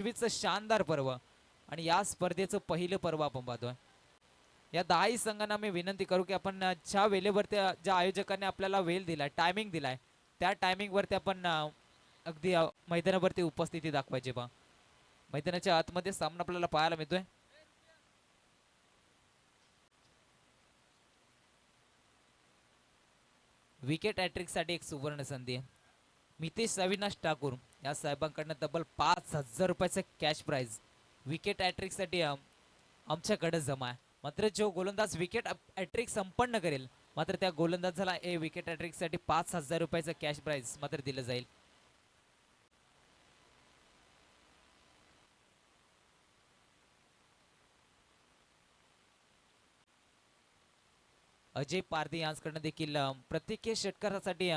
यशस्वीचं शानदार पर्व आणि या स्पर्धेचं पहिलं पर्व आपण पाहतोय. या 10 संघांना मी विनंती करू की आपण ज्या वेळेवरती ज्या आयोजकांनी आपल्याला वेळ दिलाय, टायमिंग दिलाय, त्या टायमिंग वरती आपण अगदी मैदानावरती उपस्थिती दाखवायची बा. मैदानाच्या आतमध्ये सामना आपल्याला पाहायला मिळतोय. विकेट हॅट्रिक साठी एक सुवर्ण संधी आहे. मितेश अविनाश ठाकूर या साहेबांकडनं तब्बल 5,000 रुपयाचं कॅश प्राइज विकेट हॅट्रिक साठी आमच्याकडे जमा आहे. मात्र जो गोलंदाज विकेट हॅट्रिक संपन्न करेल मात्र त्या गोलंदाजाला विकेट हॅट्रिक साठी 5,000 रुपयाचं कॅश प्राइज मात्र दिलं जाईल. अजय पारधी यांच्याकडनं देखील प्रत्येक षटकारासाठी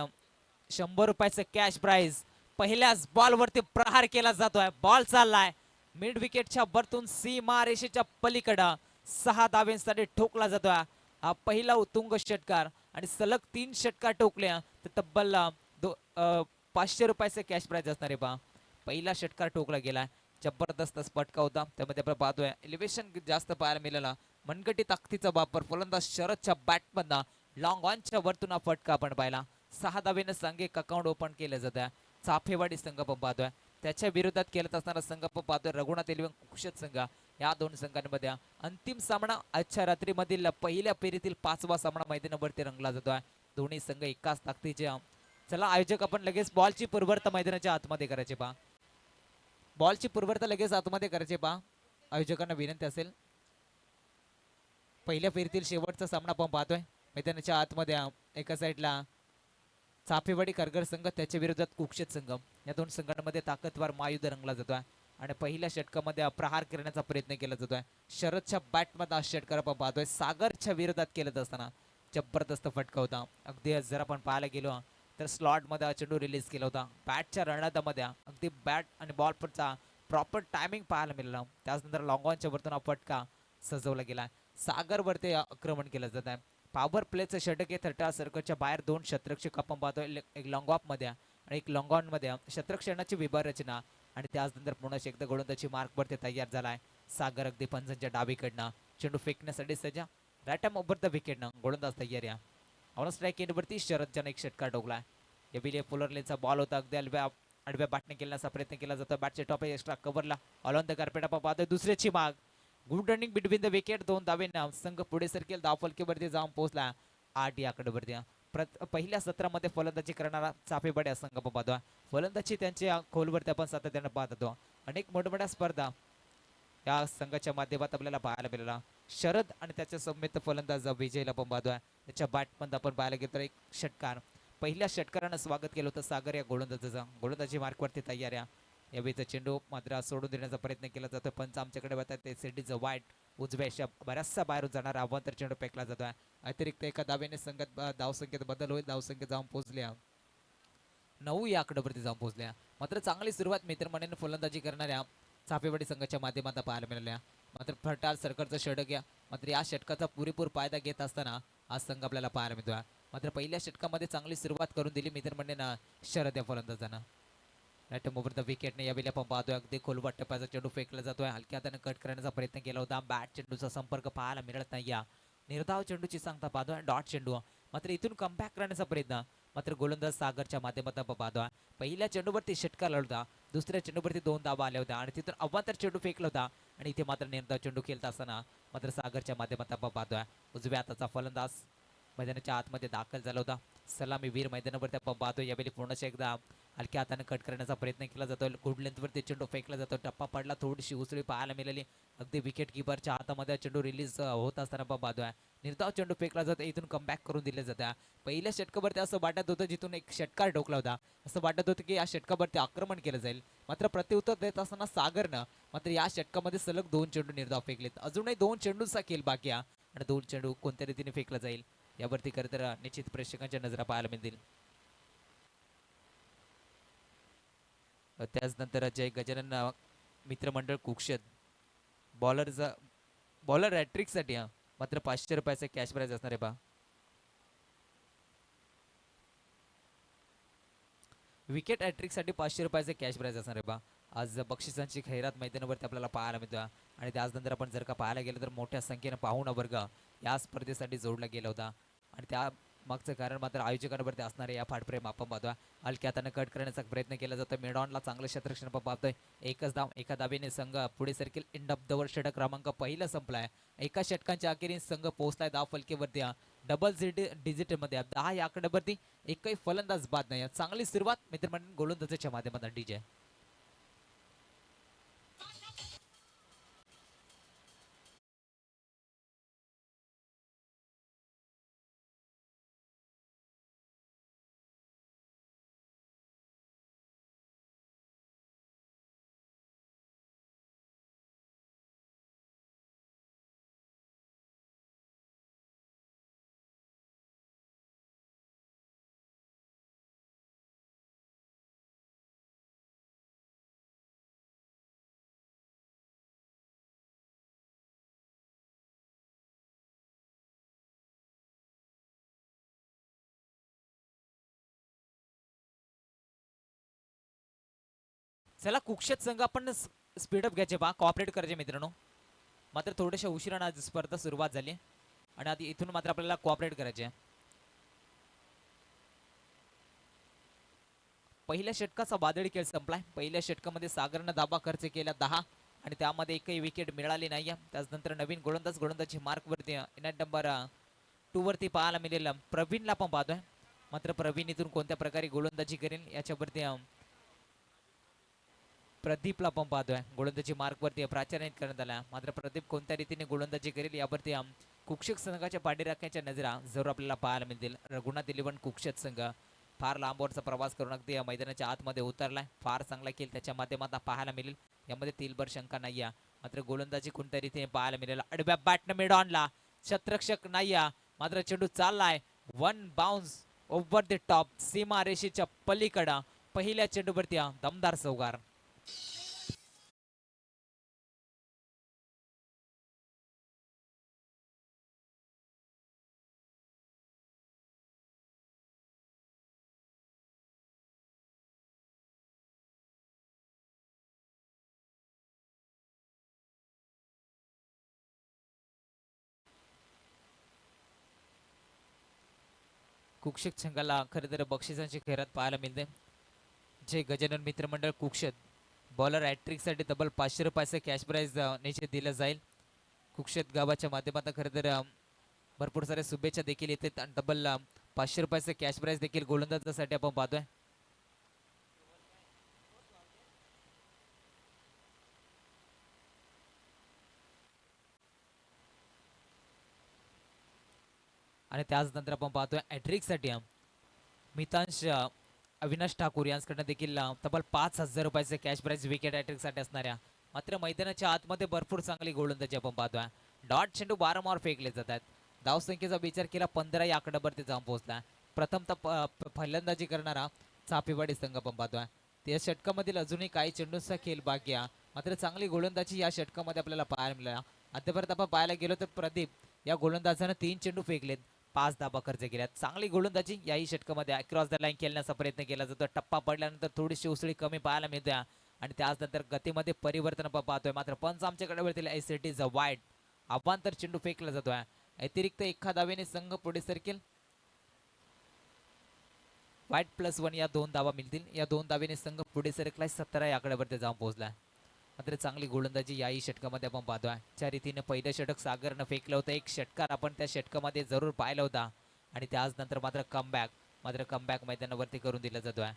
100 रुपयाचं कॅश प्राइज. पहिल्याच बॉलवरती प्रहार केला जातोय. बॉल चाललाय मिड विकेटच्या वरतून सीमा रेषेच्या पलीकडं 6 धावांसाठी ठोकला जातोय. हा पहिला उत्तुंग षटकार आणि सलग 3 षटकार ठोकल्या तर तब्बल 500 रुपयाचं कॅश प्राइज असणार आहे पहा. पहिला षटकार ठोकला गेलाय. जबरदस्त फटका होता. त्यामध्ये आपण पाहतोय एलिव्हेशन जास्त पाहायला मिळाला. मनगटी ताकदीचा वापर फलंदाज शरदच्या बॅटमधनं लॉंग ऑनच्या वरतून हा फटका आपण पाहिला. 6 धावेनं संघ एक अकाउंट ओपन केलं जात आहे. चाफेवाडी संघ पण पाहतोय. त्याच्या विरोधात खेळत असणारा संघ पण पाहतोय रघुनाथ इलेव्हन कुशत संघ. या दोन संघांमध्ये अंतिम सामना आजच्या रात्रीमधील पहिल्या फेरीतील 5वा सामना मैदानावरती रंगला जातोय. दोन्ही संघ एकाच ताकदीचे. चला आयोजक आपण लगेच बॉलची पूर्वता मैदानाच्या आतमध्ये करायचे पहा. बॉलची पूर्वता लगेच आतमध्ये करायचे पहा. आयोजकांना विनंती असेल. पहिल्या फेरीतील शेवटचा सामना आपण पाहतोय. मैदानाच्या आतमध्ये एका साईडला चाफेवाडी करगर संघ, त्याच्या विरोधात कुक्षेत संघ. या दोन संघांमध्ये ताकदवार महायुद्ध रंगला जातोय आणि पहिल्या षटकामध्ये प्रहार करण्याचा प्रयत्न केला जातोय. शरदच्या बॅटमध्ये हा षटकार आपण पाहतोय. सागरच्या विरोधात केलं असताना जबरदस्त फटका होता. अगदी जर आपण पाहायला गेलो तर स्लॉट मध्ये चेंडू रिलीज केला होता. बॅटच्या रणरादामध्ये अगदी बॅट आणि बॉल पडचा प्रॉपर टायमिंग पाहायला मिळालं. त्यानंतर लॉंग ऑनच्या वरतून हा फटका सजवला गेला. सागरवरती आक्रमण केलं जात आहे. पॉवर प्लेचं षटक हे 30 सर्कलच्या बाहेर 2 शतरक्षक आपण पाहतोय. एक लॉंग ऑफ मध्ये आणि एक लॉंग ऑन मध्ये शतरक्षणाची विभाग रचना आणि त्यानंतर पुन्हा एकदा गोलंदाजी मार्क वरती तयार झालाय. सागर अगदी पंचांच्या डावीकडनं चेंडू फेकण्यासाठी सज्जा. राईट हँड ओव्हर द विकेटनं गोलंदाज तयार या. ऑन स्ट्राईक एंडवरती शरदच्यानं एक षटकार ठोकलाय. एबिले फुलर लेनचा बॉल होता. अगदी आडव्या बॅटने खेळण्याचा प्रयत्न केला जातो. बॅटच्या टॉप एक्स्ट्रा कव्हरला ऑल ऑन द कार्पेट आपण पाहतोय. दुसऱ्याची माग good running between the wicket. 2 धावेंना संघ पुढे सरकेल. धावफलकीवरती जाऊन पोहोचला 8 या आकड्यावरती. पहिल्या सत्रामध्ये फलंदाजी करणारा चाफेवाडी संघ आपण पाहतो. फलंदाजी त्यांच्या खोलवरती आपण सातत्याने पाहत होतो. अनेक मोठमोठ्या स्पर्धा या संघाच्या माध्यमात आपल्याला पाहायला मिळाला. शरद आणि त्याच्या समेत फलंदाज विजयला आपण पाहतोय. त्याच्या बॅटमध्ये आपण पाहायला गेलो तर एक षटकार. पहिल्या षटकारानं स्वागत केलं होतं सागर या गोलंदाजाचं. गोलंदाजी मार्कवरती तयार या. यावेळीचा चेंडू मात्र सोडून देण्याचा प्रयत्न केला जातो. पंच आमच्याकडे बघतात सेडीचं वाईट उजव्या बऱ्याचशा बाहेरून जाणारा अवांतर चेंडू फेकला जातोय. अतिरिक्त एका धावेने संघात धावसंख्येत बदल होईल. धावसंख्येत जाऊन पोहोचल्या 9 या आकड्यावरती जाऊन पोहोचल्या. मात्र चांगली सुरुवात मित्रमंडळीने फलंदाजी करणाऱ्या चाफेवाडी संघाच्या माध्यमातून पाहायला मिळाल्या. मात्र फटाल सरकारचं षटक या मात्र या षटकाचा पुरेपूर फायदा घेत असताना हा संघ आपल्याला पाहायला मिळतोय. मात्र पहिल्या षटकामध्ये चांगली सुरुवात करून दिली मित्रमंडळींना शरद या फलंदाजांना. राईट ओव्हर द विकेटने यावेळी आपण पाहतोय अगदी खोलवाट टप्प्याचा चेंडू फेकला जातोय. हलक्या हाताने कट करण्याचा प्रयत्न केला होता. बॅट चेंडूचा संपर्क पाहायला मिळत नाही. या निर्धाव चेंडूची सांगता पाहतोय. डॉट चेंडू मात्र इथून कमबॅक करण्याचा प्रयत्न मात्र गोलंदाज सागरच्या माध्यमातून आपण पाहतोय. पहिल्या चेंडूवरती षटकार लावला होता. दुसऱ्या चेंडूवरती 2 धावा आल्या होत्या आणि तिथून अवांतर चेंडू फेकला होता आणि इथे मात्र निर्धाव चेंडू खेळत असताना मात्र सागरच्या माध्यमातून आपण पाहतोय. उजव्या हाताचा फलंदाज मैदानाच्या आतमध्ये दाखल झाला होता. सलामी वीर मैदानावरती आपण पाहतोय. यावेळी पूर्ण एकदा हलक्या हाताने कट करण्याचा प्रयत्न केला जातो. गुड लेंथवरती चेंडू फेकला जातो. टप्पा पडला. थोडीशी उसळी पाहायला मिळाली. अगदी विकेट किपरच्या हातामध्ये चेंडू रिलीज होत असताना आपण पाहतोय. निर्धाव चेंडू फेकला जातो. इथून कमबॅक करून दिले जातं. पहिल्या षटकावरती असं वाटत होतं जिथून एक षटकार ठोकला होता असं वाटत होतं की या षटकावरती आक्रमण केलं जाईल. मात्र प्रत्युत्तर देत असताना सागरनं मात्र या षटकामध्ये सलग 2 चेंडू निर्धाव फेकलेत. अजूनही 2 चेंडूचा खेळ बाकी आहे आणि 2 चेंडू कोणत्या रीतीने फेकला जाईल यावरती खरं तर निश्चित प्रेक्षकांच्या नजरा पाहायला मिळतील. त्याचनंतर जय गजानन मित्रमंडळ कुक्षत बॉलर हॅट्रिक साठी मात्र 500 रुपयाचा कॅश प्राइज असणार आहे पहा. विकेट हॅट्रिक साठी 500 रुपयाचा कॅश प्राइज असणार आहे पहा. आज बक्षिसांची खैरात मैदानावरती आपल्याला पाहायला मिळतो आणि त्याचनंतर आपण जर का पाहायला गेलं तर मोठ्या संख्येने पाहुणा वर्ग या स्पर्धेसाठी जोडला गेला होता आणि त्या मागचं कारण मात्र आयोजकांवरती असणारे या फाटप्रेम आपण पाहतोय. हलक्या हाताने कट करण्याचा प्रयत्न केला जातो. मिडॉनला चांगलं क्षेत्ररक्षण आपण पाहतोय. एकच धाव एका धावेने संघ पुढे सरकेल. एंड ऑफ द ओव्हर षटक क्रमांक पहिला संपलाय. एका षटकांच्या अखेरीस संघ पोहोचलाय धाव फलकेवरती डबल डिजिट मध्ये 10 या आकड्यावरती एकही फलंदाज बाद नाही. चांगली सुरुवात मित्रमंडळ गोलंदाजाच्या माध्यमातून डीजे. चला कुक्षेत संघ आपण स्पीडअप घ्यायचे बा कॉपरेट करायचे मित्रांनो. मात्र थोड्याशा उशिराने आज स्पर्धा सुरुवात झाली आणि आधी इथून मात्र आपल्याला कॉपरेट करायचे. पहिल्या षटकाचा वादळी खेळ संपलाय. पहिल्या षटकामध्ये सागरनं धाबा खर्च केला 10 आणि त्यामध्ये एकही विकेट मिळाली नाही. त्याचनंतर नवीन गोलंदाजी मार्क वरती इनॅट नंबर 2 वरती पाहायला मिळेल प्रवीणला पण पाहतोय. मात्र प्रवीण इथून कोणत्या प्रकारे गोलंदाजी करेल याच्यावरती प्रदीपला पण पाहतोय. गोलंदाजी मार्क वरती प्राचार्य करण्यात आला. मात्र प्रदीप कोणत्या रीतीने गोलंदाजी करेल यावरती कुक्षक संघाच्या पाठीराख्याच्या नजरा जरूर आपल्याला पाहायला मिळतील. रघुनाथ 11 कुक्षक संघ फार लांबवरचा प्रवास करून अगदी मैदानाच्या आतमध्ये उतरलाय. फार चांगला खेळ त्याच्या माध्यमातून पाहायला मिळेल. यामध्ये तिलभर शंका नाही आहे. मात्र गोलंदाजी कोणत्या रीतीने पाहायला मिळेल. अडव्या बॅटने मिडॉनला क्षेत्ररक्षक नाही मात्र चेंडू चाललाय. One bounce over the top सीमा रेषेच्या पलीकडं पहिल्या चेंडूवरती दमदार चौकार. कुक्षक संघाला खरं तर बक्षिसांची खैरात पाहायला मिळते. जे गजानन मित्रमंडळ कुक्षत बॉलर हॅट्रिकसाठी तब्बल 500 रुपयाचं कॅश प्राइज निश्चित दिलं जाईल. कुक्षत गावाच्या माध्यमातून खरं तर भरपूर साऱ्या शुभेच्छा देखील येतात आणि तब्बल 500 रुपयाचं कॅश प्राइज देखील गोलंदाजासाठी आपण पाहतोय. आणि त्याच नंतर आपण पाहतोय हॅट्रिकसाठी मितांश अविनाश ठाकूर यांच्याकडनं देखील तब्बल 5000 रुपयाचे कॅश प्राइज विकेट हॅट्रिकसाठी असणाऱ्या. मात्र मैदानाच्या आतमध्ये भरपूर चांगली गोलंदाजी आपण पाहतोय. डॉट चेंडू वारंवार फेकले जातात. धावसंख्येचा विचार केला 15 या आकड्यावरती जाऊन पोहोचला. प्रथमतः फलंदाजी करणारा चापेवाडी संघ आपण पाहतोय. त्या षटकामधील अजूनही काही चेंडूंचा खेळ बाकी आहे. मात्र चांगली गोलंदाजी या षटकामध्ये आपल्याला पाहायला मिळाला. अद्यापर्यंत आपण पाहायला गेलो तर प्रदीप या गोलंदाजानं 3 चेंडू फेकलेत, 5 धाबा खर्च केल्यात. चांगली गोलंदाजी याही षटकामध्ये क्रॉस द लाईन खेळण्याचा प्रयत्न केला जातो. टप्पा पडल्यानंतर थोडीशी उसळी कमी पाहायला मिळते आणि त्याचनंतर गतीमध्ये परिवर्तन आपण पाहतोय. मात्र पंच आमच्याकडे वरतील एस इज अ वाईड अवांतर चेंडू फेकला जातोय. अतिरिक्त एका धावेने संघ पुढे सरकेल. वाईट +1 या 2 धावा मिळतील. या 2 धावेने संघ पुढे सरकलाय. 17 या आकड्यावरती जाऊन पोहोचलाय. मात्र चांगली गोलंदाजी याही षटकामध्ये आपण पाहतोय. ज्या रीतीने पहिलं षटक सागरनं फेकलं होतं, एक षटकार आपण त्या षटकामध्ये जरूर पाहिला होता आणि त्याच नंतर मात्र कमबॅक मैदानावरती करून दिला जातोय.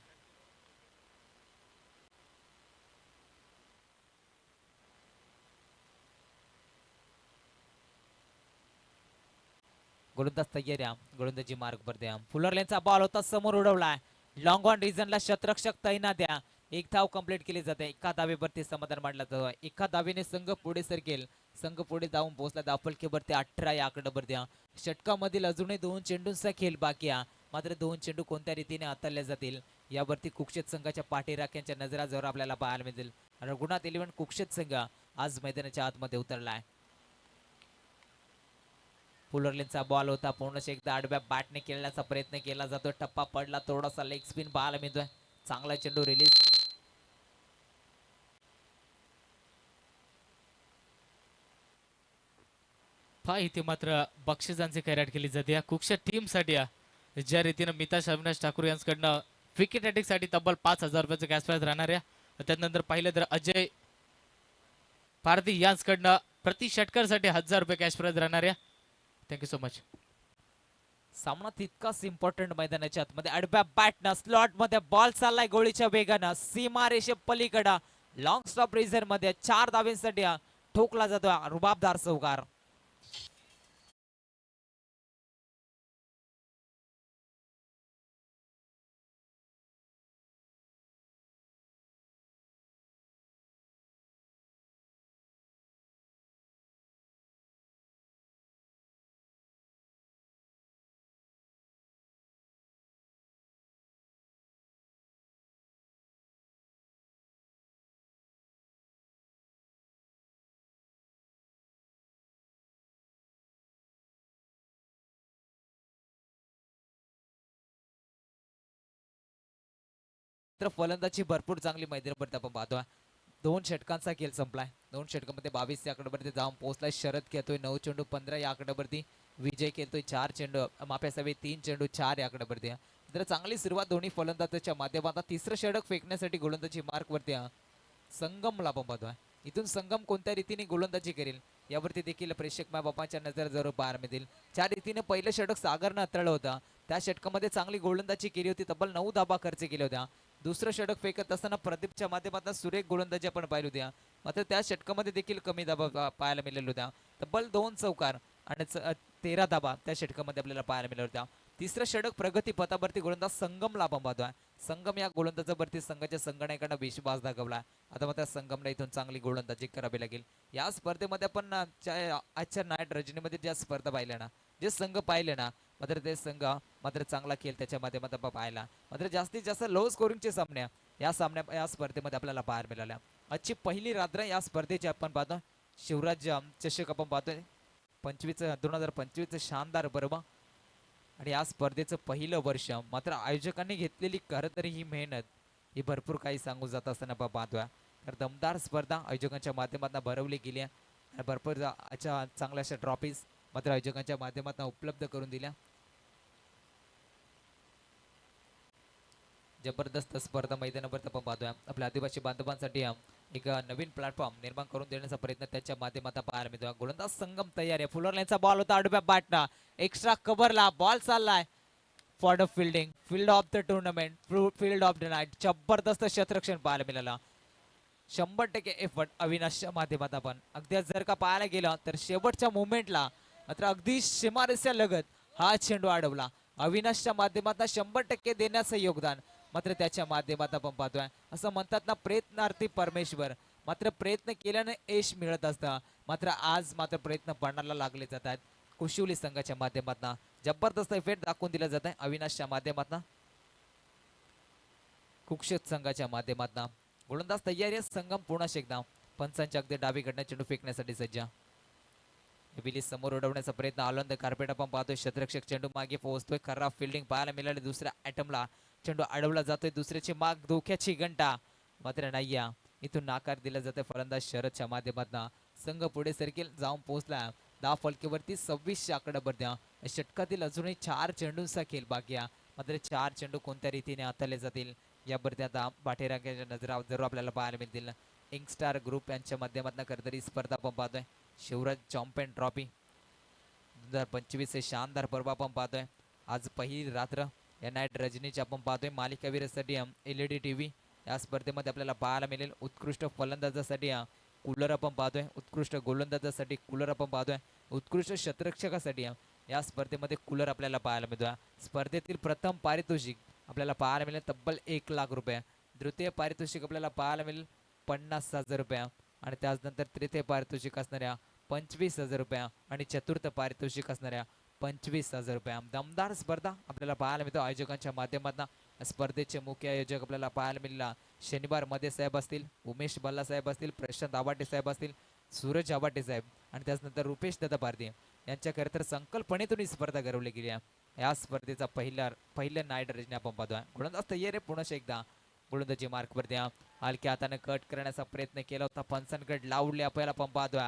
गोलंदाज तयार आहे. गोलंदाजी मार्ग वर द्या. फुलरलेनचा बॉल होता समोर उडवलाय. लॉंग ऑन रिजनला क्षेत्ररक्षक तैनात द्या. एक धाव कंप्लीट केली जाते. एका धावेवरती समाधान मांडला जातो. एका धावेने संघ पुढे सरकेल. संघ पुढे जाऊन पोहोचला. धावफलकेवरती 18 या आकड्यावरती. षटकामधील अजूनही 2 चेंडूंचा खेळ बाकी आहे. मात्र 2 चेंडू कोणत्या रीतीने हाताळले जातील यावरती कुक्षत संघाच्या पाठीराख्यांच्या नजरा जवळ आपल्याला पाहायला मिळतील. रघुनाथ 11 कुक्षत संघ आज मैदानाच्या आतमध्ये उतरलाय. फुलरलेनचा बॉल होता. पूर्णश एकदा आडव्या बॅटने खेळण्याचा प्रयत्न केला जातो. टप्पा पडला. थोडासा लेग स्पिन पाहायला मिळतोय. चांगला चेंडू रिलीज. पहा इथे मात्र बक्षिसांची खैराट केली जाते या कुक्षत टीमसाठी ज्या रीतीनं मिताश अविनाश ठाकूर यांच्याकडनं विकेट साठी तब्बल 5,000 रुपयाचं कॅश प्राइज राहणार आहे. त्यानंतर पाहिलं तर अजय पारधी यांच्याकडनं प्रति षटकारसाठी 1,000 रुपये कॅश प्राइज राहणार आहे. Thank you so much. सामना तितकाच इम्पॉर्टंट मैदानाच्या आतमध्ये आडव्या बॅटनं स्लॉट मध्ये बॉल चाललाय गोळीच्या वेगानं सीमा रेषे पलीकडं लॉंग स्टॉप रेझर मध्ये 4 धावेंसाठी ठोकला जातो रुबाबदार चौकार. तर फलंदाजी भरपूर चांगली मैदानावरती आपण पाहतोय. 2 षटकांचा खेळ संपलाय. 2 षटकांमध्ये 22 या आकड्यावरती जाऊन पोहोचलाय. शरद खेळतोय 9 चेंडू 15 या आकड्यावरती. विजय खेळतोय 4 चेंडू माफी असावी 3 चेंडू 4 या आकड्यावरती. तर चांगली सुरुवात दोन्ही फलंदाजाच्या माध्यमातून. तिसरं षटक फेकण्यासाठी गोलंदाजी मार्क वरती संगमला आपण पाहतोय. इथून संगम कोणत्या रीतीने गोलंदाजी करेल यावरती देखील प्रेक्षक मायबापांच्या नजर जरूर पाहायला मिळतील. ज्या रीतीने पहिलं षटक सागरनं हाताळलं होतं त्या षटकामध्ये चांगली गोलंदाजी केली होती. तब्बल 9 धाबा खर्च केल्या होत्या. दुसरं षटक फेकत असताना प्रदीपच्या माध्यमातून सुरेख गोलंदाजी आपण पाहिली होत्या. मात्र त्या षटकामध्ये देखील कमी धाबा पाहायला मिळाल्या होत्या. तब्बल 2 चौकार आणि 13 धाबा त्या षटकामध्ये आपल्याला पाहायला मिळाल्या होत्या. तिसरं षटक प्रगती पथावरती गोलंदाज संगमला आपण पाहतोय. संगम या गोलंदाजावरती संघाच्या संगणकानं विश्वास दाखवला. आता मात्र संगमला इथून चांगली गोलंदाजी करावी लागेल. या स्पर्धेमध्ये आपण आजच्या नाईट रजनीमध्ये ज्या स्पर्धा पाहिल्या ना, जे संघ पाहिले ना, मात्र ते संघ मात्र चांगला खेळ त्याच्या माध्यमातून पाहायला. मात्र जास्तीत जास्त लो स्कोरिंगचे सामने या स्पर्धेमध्ये आपल्याला पाहायला मिळाल्या. आजची पहिली रात्र या स्पर्धेची आपण पाहतो. शिवराज चषक आपण पाहतोय 2025 शानदार बरोबर. आणि या स्पर्धेचं पहिलं वर्ष मात्र आयोजकांनी घेतलेली खरं तरी ही मेहनत ही भरपूर काही सांगू जात असताना आपण पाहतोय. तर दमदार स्पर्धा आयोजकांच्या माध्यमातून भरवली गेली आणि भरपूर चांगल्या अशा ट्रॉफीज मात्र आयोजकांच्या माध्यमातून उपलब्ध करून दिल्या. जबरदस्त स्पर्धा मैदानावर आपण पाहतोय. आपल्या आदिवासी बांधवांसाठी एक नवीन प्लॅटफॉर्म निर्माण करून देण्याचा प्रयत्न त्याच्या माध्यमातून पाहायला मिळतो. गोलंदाज संगम तयार आहे. फुलर लाईनचा बॉल होता आडव्या बॅटना एक्स्ट्रा कव्हरला बॉल चाललाय for the fielding field of the tournament field of the night. जबरदस्त क्षेत्ररक्षण पाहायला मिळालं. 100% एफर्ट अविनाशच्या माध्यमातून आपण अगदी जर का पाहायला गेलं तर शेवटच्या मुवमेंटला मात्र अगदी सीमारेषेच्या लगत हा चेंडू अडवला. अविनाशच्या माध्यमातून 100% देण्याचं योगदान मात्र त्याच्या माध्यमातून आपण पाहतोय. असं म्हणतात ना प्रयत्नार्थी परमेश्वर. मात्र प्रयत्न केल्याने यश मिळत असतं. मात्र आज मात्र प्रयत्न पणाला लागले जात आहेत. कुशिवली संघाच्या माध्यमातून जबरदस्त इफेक्ट दाखवून दिला जात आहे अविनाशच्या माध्यमातून. कुक्षत संघाच्या माध्यमातून गोलंदाज तयार आहे. संगम पुन्हा एकदा पंचांच्या अगदी डावीकडनं चेंडू फेकण्यासाठी सज्ज. विली समोर उडवण्याचा प्रयत्न आनंद कार्पेट आपण पाहतोय. क्षेत्ररक्षक चेंडू मागे पोहोचतोय. खराब फिल्डिंग पाहायला मिळाली. दुसऱ्या ॲटमला चेंडू अडवला जातोय. दुसऱ्याची माग धोक्याची घंटा मात्र नाही. इथून नाकार दिला जातोय फलंदाज शरदच्या माध्यमातून. संघ पुढे सरकेल जाऊन पोहोचला. 10 फलकेवरती 26 आकड्यावरती. षटकातील अजूनही 4 चेंडूंचा खेळ बाकी आहे. मात्र 4 चेंडू कोणत्या रीतीने हाताळले जातील यावरती आता पाठीराख्याच्या नजरा जरूर आपल्याला पाहायला मिळतील. यंगस्टार ग्रुप यांच्या माध्यमातून खरंतरी स्पर्धा आपण पाहतोय. शिवराज चॅम्पियन ट्रॉफी 2025 हे शानदार पर्व आपण पाहतोय. आज पहिली रात्र या नाईट रजनीची आपण पाहतोय. मालिकावीरासाठी LED TV या स्पर्धेमध्ये आपल्याला पाहायला मिळेल. उत्कृष्ट फलंदाजासाठी कूलर आपण पाहतोय. उत्कृष्ट गोलंदाजासाठी कूलर आपण पाहतोय. उत्कृष्ट क्षेत्ररक्षकासाठी या स्पर्धेमध्ये कूलर आपल्याला पाहायला मिळतोय. स्पर्धेतील प्रथम पारितोषिक आपल्याला पाहायला मिळेल तब्बल 1 लाख रुपये. द्वितीय पारितोषिक आपल्याला पाहायला मिळेल 50,000 रुपये आणि त्यानंतर तृतीय पारितोषिक असणाऱ्या 25,000 रुपये आणि चतुर्थ पारितोषिक असणाऱ्या 25,000 रुपये. दमदार स्पर्धा आपल्याला पाहायला मिळतो आयोजकांच्या माध्यमातून. स्पर्धेचे मुख्य आयोजक आपल्याला पाहायला मिळाला शनिवार मध्ये साहेब असतील, उमेश बल्ला साहेब असतील, प्रशांत आवाटे साहेब असतील, सूरज आवाटे साहेब आणि त्यानंतर रुपेश दादा पारधी यांच्या खरं तर संकल्पनेतून ही स्पर्धा घडवली गेली आहे. या स्पर्धेचा पहिलं नाईट रजनी आपण पाहतोय. गोलंदाज तयार आहे. पुन्हा एकदा गोलंदाजी मार्कवरती हलक्या हाताने कट करण्याचा प्रयत्न केला होता. पंचांकडे लावले आपल्याला आपण पाहतोय.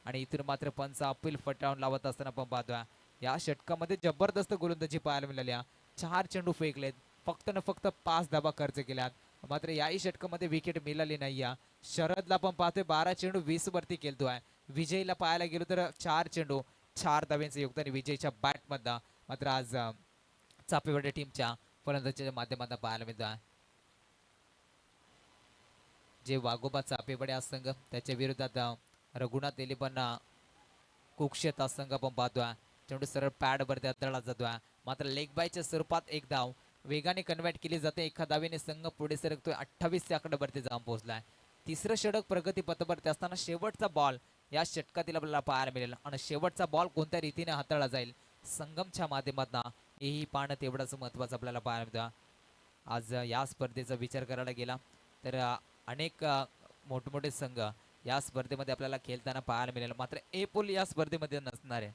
आणि इथून मात्र पंच अपील फटावून लावत असताना आपण पाहतोय या षटकामध्ये जबरदस्त गोलंदाजी पाहायला मिळाली. 4 चेंडू फेकलेत, फक्त न फक्त 5 धाबा खर्च केल्यात, मात्र याही षटकामध्ये विकेट मिळाली नाही. शरदला पण पाहतोय 12 चेंडू 20 वरती खेळतोय. विजयला पाहायला गेलो तर 4 चेंडू 4 धाब्यांचं योगदान विजयच्या बॅटमधनं मात्र आज चापेवाडी टीमच्या फलंदाजीच्या माध्यमातून पाहायला मिळतोय. जे वाघोबा चापेवाडी हा संघ त्याच्या विरोधात रघुनाथ एलिबन कुक्षेत हा संघ आपण पाहतोय. चेंडू सरळ पॅड वरती अतळला जातोय, मात्र लेग बायच्या स्वरूपात एक धाव वेगाने कन्व्हर्ट केली जाते. एका धावेने संघ पुढे सरकतोय, 28 च्या आकड्यावरती जाऊन पोहोचलाय. तिसरं षटक प्रगती पथावरती असताना शेवटचा बॉल या षटकातील आपल्याला पाहायला मिळेल आणि शेवटचा बॉल कोणत्या रीतीने हाताळला जाईल संगमच्या माध्यमातून हेही पाहणं तेवढंच महत्वाचं आपल्याला पाहायला मिळतं. आज या स्पर्धेचा विचार करायला गेला तर अनेक मोठमोठे संघ या स्पर्धेमध्ये आपल्याला खेळताना पाहायला मिळेल, मात्र एपोल या स्पर्धेमध्ये नसणार आहे.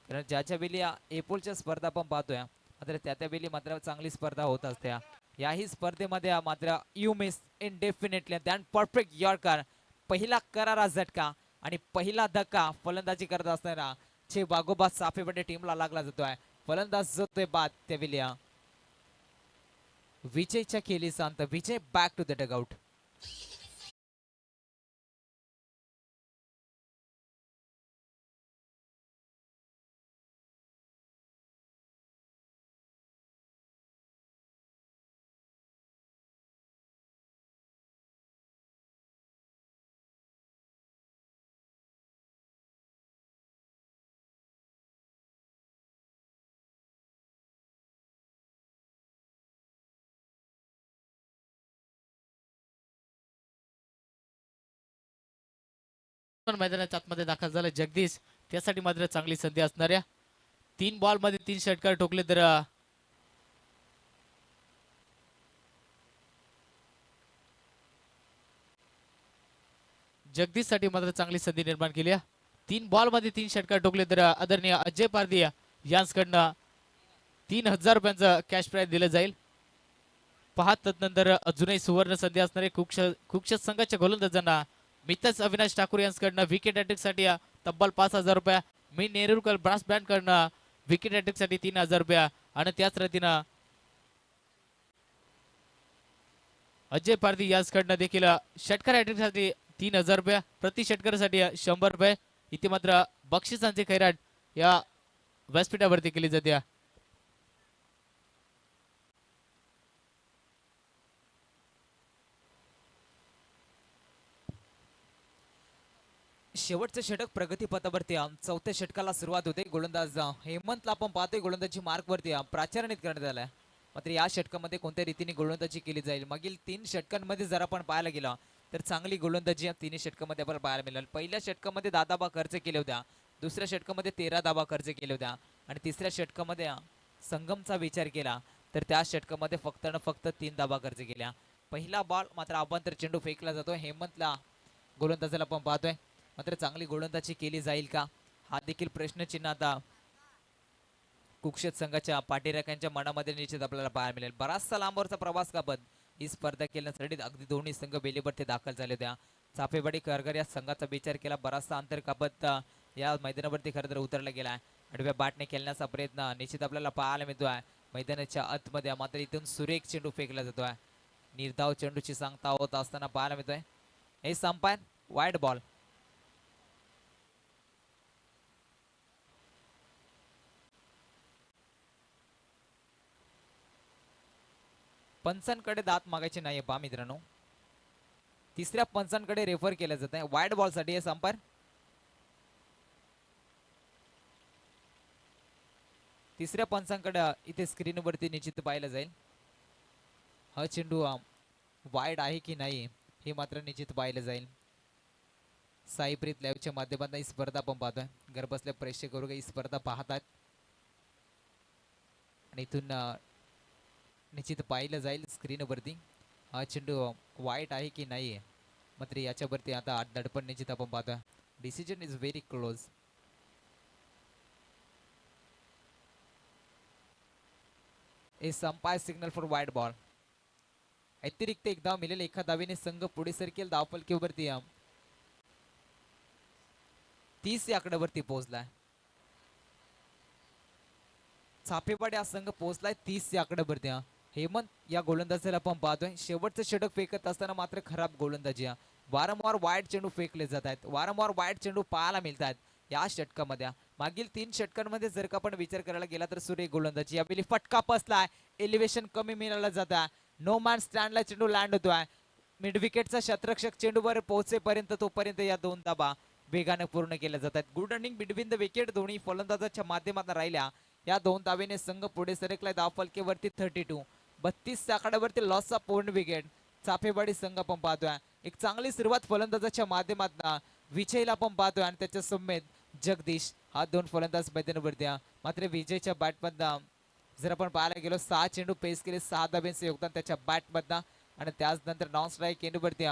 कारण ज्याच्या वेळी एपोलच्या स्पर्धा आपण पाहतोय मात्र त्या वेळी मात्र चांगली स्पर्धा होत असते. याही स्पर्धेमध्ये मात्र you miss indefinitely than perfect yorker, पहिला करारा झटका आणि पहिला धक्का फलंदाजी करत असताना जे वाघोबा चाफेवाडी टीमला लागला जातोय. फलंदाज जातोय बाद त्यावेळी विजयच्या खेळी सांगत विजय बॅक टू द डगआउट. मैदानाच्या आतमध्ये दाखल झाला जगदीश, त्यासाठी मात्र चांगली संधी असणाऱ्या 3 बॉल मध्ये 3 षटकार ठोकले तर जगदीश साठी मात्र चांगली संधी निर्माण केली. 3 बॉल मध्ये 3 षटकार ठोकले तर आदरणीय अजय पारधी यांच्याकडनं 3000 रुपयांचं कॅश प्राइज दिलं जाईल. पाहत तदनंतर अजूनही सुवर्ण संधी असणारे कुक्षत संघाच्या गोलंदाजांना मितच अविनाश ठाकूर यांच्याकडनं विकेट अटॅक साठी तब्बल 5000 रुपये, मी नेरुरकर ब्रास बँड कडनं विकेट अटॅक साठी 3000 रुपये आणि त्याच रीतीनं अजय पारधी यांच्याकडनं देखील षटकार अटॅक साठी 3000 रुपये, प्रति षटकारासाठी 100 रुपये. इथे मात्र बक्षिसांची खैराट या व्यासपीठावरती केली जाते. शेवटचं षटक प्रगती पथावरती चौथ्या षटकाला सुरुवात होते. गोलंदाज हेमंतला आपण पाहतोय गोलंदाजी मार्क वरती प्राचारणित करण्यात आलाय, मात्र या षटकामध्ये कोणत्या रीतीने गोलंदाजी केली जाईल. मागील 3 षटकांमध्ये जर आपण पाहायला गेला तर चांगली गोलंदाजी या 3 षटकामध्ये आपल्याला पाहायला मिळेल. पहिल्या षटकामध्ये 10 धाबा खर्च केल्या होत्या, दुसऱ्या षटकामध्ये 13 धाबा खर्च केल्या होत्या आणि तिसऱ्या षटकामध्ये संगमचा विचार केला तर त्या षटकामध्ये फक्त न फक्त 3 धाबा खर्च केल्या. पहिला बॉल मात्र अभ्यंतर चेंडू फेकला जातो. हेमंतला गोलंदाजाला आपण पाहतोय, मात्र चांगली गोलंदाजी केली जाईल का हा देखील प्रश्नचिन्ह आता कुक्षत संघाच्या पाठीराख्यांच्या मनामध्ये निश्चित आपल्याला पाहायला मिळेल. बराचसा लांबवरचा प्रवास कापत ही स्पर्धा केल्यासाठी अगदी दोन्ही संघ बेलीवरती दाखल झाले होत्या. चाफेवाडी करगर या संघाचा विचार केला, बराचसा अंतर कापत या मैदानावरती खरं तर उतरला गेला. आडव्या बॅटने खेळण्याचा प्रयत्न निश्चित आपल्याला पाहायला मिळतोय मैदानाच्या आतमध्ये, मात्र इथून सुरेख चेंडू फेकला जातोय. निर्धाव चेंडूची सांगता होत असताना पाहायला मिळतोय. हे संपायर वाईड बॉल. पंचांकडे दात मागायचे नाहीये पहा मित्रांनो, तिसऱ्या पंचांकडे रेफर केलं जात आहे वाईड बॉल साठी. हे संपायर तिसऱ्या पंचांकडे इथे स्क्रीनवरती निश्चित पाहिलं जाईल. हा चेंडू वाईड आहे की नाही हे मात्र निश्चित पाहिलं जाईल. साईप्रीत लाईव्हच्या माध्यमातून ही स्पर्धा आपण पाहतोय. घरबसल्या प्रेक्षक वर्ग ही स्पर्धा पाहतात आणि इथून निश्चित पाहिलं जाईल स्क्रीनवरती हा चेंडू वाईट आहे की नाही. मात्र याच्यावरती आता दडपण निश्चित आपण पाहतोय. Decision is very close. Umpire signal for wide ball. अतिरिक्त एक धाव मिळेल, एका धावेने संघ पुढे सरकेल धावफलकीवरती. 30 या आकड्यावरती पोहोचलाय. चाफेवाडी हा संघ पोहोचलाय 30 या आकड्यावरती. हेमंत या गोलंदाजाला आपण पाहतोय शेवटचं षटक फेकत असताना मात्र खराब गोलंदाजी. वारंवार वाईट चेंडू फेकले जात आहेत, वारंवार वाईट चेंडू पाहायला मिळत आहेत या षटकामध्ये. मागील 3 षटकांमध्ये जर का आपण विचार करायला गेला तर सूर्य गोलंदाजी यावेळी फटका बसलाय, एलिव्हेशन कमी मिळालं जात आहे, नो मॅन स्टँडला चेंडू लँड होतोय. मिड विकेटचा शतरक्षक चेंडूवर पोहोचेपर्यंत तोपर्यंत या 2 धाबा वेगाने पूर्ण केल्या जातात. Good running between the wicket दोन्ही फलंदाजाच्या माध्यमातून राहिल्या. या 2 धावेने संघ पुढे सरकलाय धावफलकेवरती 32. 32 आकड्यावरती लॉस ऑफ पूर्ण विकेट. चाफेवाडी संघ आपण पाहतोय एक चांगली सुरुवात फलंदाजाच्या माध्यमातून विजयला आपण पाहतोय आणि त्याच्या समेत जगदीश हा 2 फलंदाज मैदानावरती. मात्र विजयच्या बॅटमधनं जर आपण पाहायला गेलो 6 चेंडू पेस केले, 6 धाब्यांचे योगदान त्याच्या बॅटमधनं आणि त्याच नंतर नॉन स्ट्राईक चेंडूवरती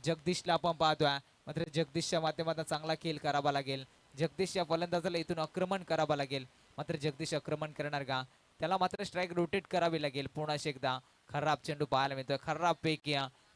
जगदीशला आपण पाहतोय. मात्र जगदीशच्या माध्यमातून चांगला खेळ करावा लागेल. जगदीश या फलंदाजाला इथून आक्रमण करावं लागेल. मात्र जगदीश आक्रमण करणार का, त्याला मात्र स्ट्राईक रोटेट करावी लागेल. पुन्हा एकदा खराब चेंडू पाहायला मिळतोय, खराब फेक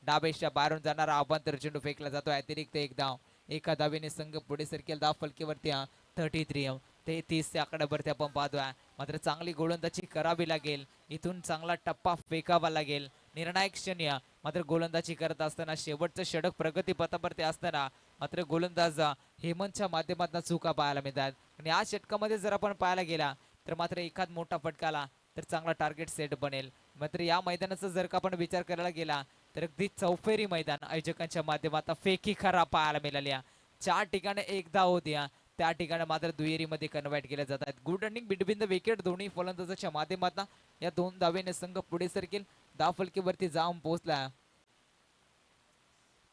डाबेच्या बाहेरून जाणारा अभ्यंतर चेंडू फेकला जातोय. अतिरिक्त एक धाव, एका धावेने संघ पुढे सरकेल धाव फलकेवरती 33. 33 आकड्यावरती आपण पाहतोय. मात्र चांगली गोलंदाजी करावी लागेल, इथून चांगला टप्पा फेकावा लागेल. निर्णायक क्षणी मात्र गोलंदाजी करत असताना शेवटचं षटक प्रगती पथावरती असताना मात्र गोलंदाज हेमंतच्या माध्यमातून चुका पाहायला मिळतात. आणि या षटकामध्ये जर आपण पाहायला गेला तर मात्र एखाद मोठा फटकाला तर चांगला टार्गेट सेट बनेल. मात्र या मैदानाचा जर का आपण विचार करायला गेला तर अगदी चौफेरी मैदान आयोजकांच्या माध्यमातून फेकी खरा पाहायला मिळाल्या. 4 ठिकाणी एक धाव होती, त्या ठिकाणी मात्र दुहेरीमध्ये कन्वर्ट केल्या जात आहेत. Good running between the wicket दोन्ही फलंदाजाच्या माध्यमातून या 2 धावेने संघ पुढे सरकेल धाव फलकेवरती जाऊन पोहोचला.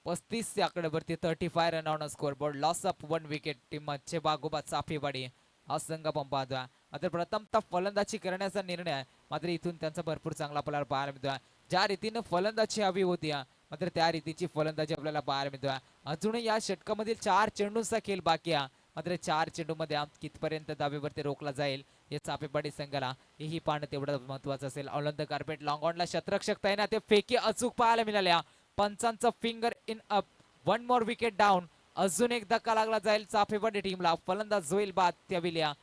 35 आकड्यावरती 35 run on score board. Loss of 1 wicket team Bagoba Chafewadi हा संघ आपण पाहतोय. मात्र प्रथमतः फलंदाजी करण्याचा निर्णय मात्र इथून त्यांचा भरपूर चांगला आपल्याला पाहायला मिळतोय. ज्या रीतीने फलंदाजी हवी होती मात्र त्या रीतीची फलंदाजी आपल्याला पाहायला मिळतोय. अजूनही या षटकामधील 4 चेंडूंचा खेळ बाकी आहे. मात्र 4 चेंडूमध्ये कितपर्यंत दावेवरती रोखला जाईल या चाफेवाडी संघाला हेही पाहणं तेवढं महत्वाचं असेल. ऑन द कार्पेट लॉंग ऑनला शतरक्षक तैनात, ते फेकी अचूक पाहायला मिळाल्या. पंचांचा finger in up. 1 more wicket down. अजून एक धक्का लागला जाईल चाफेवाडी टीमला. फलंदाज जोईल बाद त्याविल्या.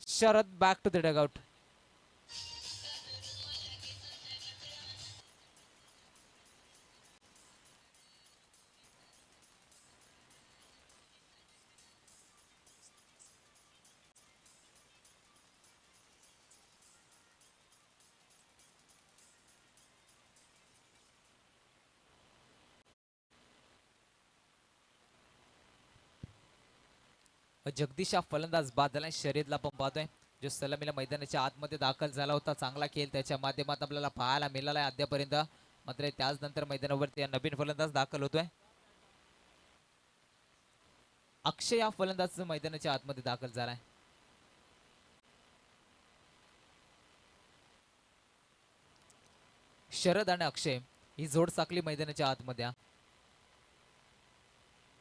Sharad back to the dugout. Jagdish हा फलंदाज बाद झाला. शर्यतला पण पाहतोय जो सलामीला मैदानाच्या आतमध्ये दाखल झाला होता. चांगला खेळ त्याच्या माध्यमातून आपल्याला पाहायला मिळाला आहे अद्यापर्यंत. मात्र त्याच नंतर मैदानावरती नवीन फलंदाज दाखल होतोय. अक्षय हा फलंदाज मैदानाच्या आतमध्ये दाखल झालाय. शरद आणि अक्षय ही जोड साकली मैदानाच्या आतमध्ये.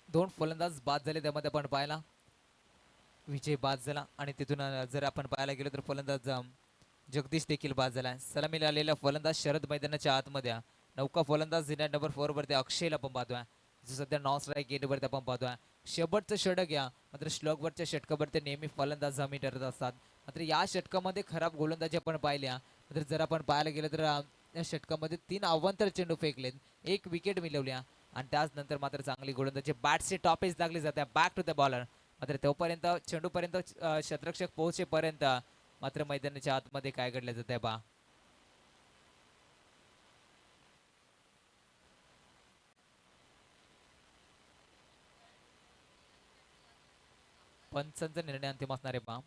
2 फलंदाज बाद झाले, त्यामध्ये आपण पाहिला विजय बाद झाला आणि तिथून जर आपण पाहायला गेलो तर फलंदाज जगदीश देखील बाद झाला. सलामीला आलेला फलंदाज शरद मैदानाच्या आतमध्ये. नौका फलंदाज नंबर 4 वरती अक्षयला आपण पाहतोय जो सध्या नॉन स्ट्राईक गेटवरती आपण पाहतोय. शेवटचं षटक मात्र श्लोकवरच्या षटकावरती नेहमी फलंदाज हमी ठरत असतात. मात्र या षटकामध्ये खराब गोलंदाजी आपण पाहिल्या. मात्र जर आपण पाहायला गेलं तर या षटकामध्ये 3 अवांतर चेंडू फेकलेत, 1 विकेट मिळवल्या आणि त्याच नंतर मात्र चांगली गोलंदाजी बॅटचे टॉपेज लागली जाते बॅक टू द बॉलर. मात्र तोपर्यंत चेंडूपर्यंत शतरक्षक पोहोचेपर्यंत मात्र मैदानाच्या आतमध्ये काय घडलं जात आहे बा. पंचांचा निर्णय अंतिम असणार आहे पहा.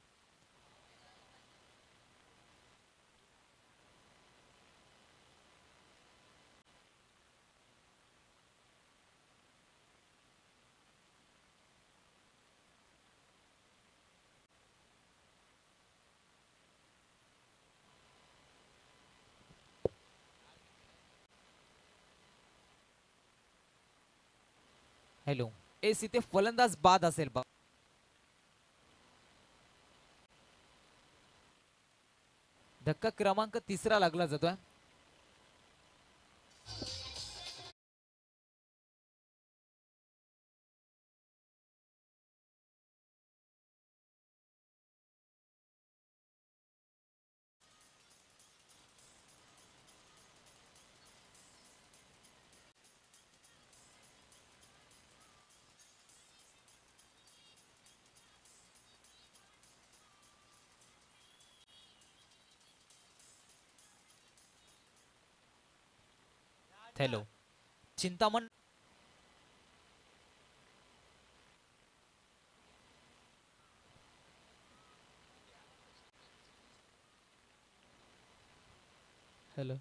हॅलो एस, इथे फलंदाज बाद असेल बा. धक्का क्रमांक 3 लागला जातोय. हॅलो चिंतामण हॅलो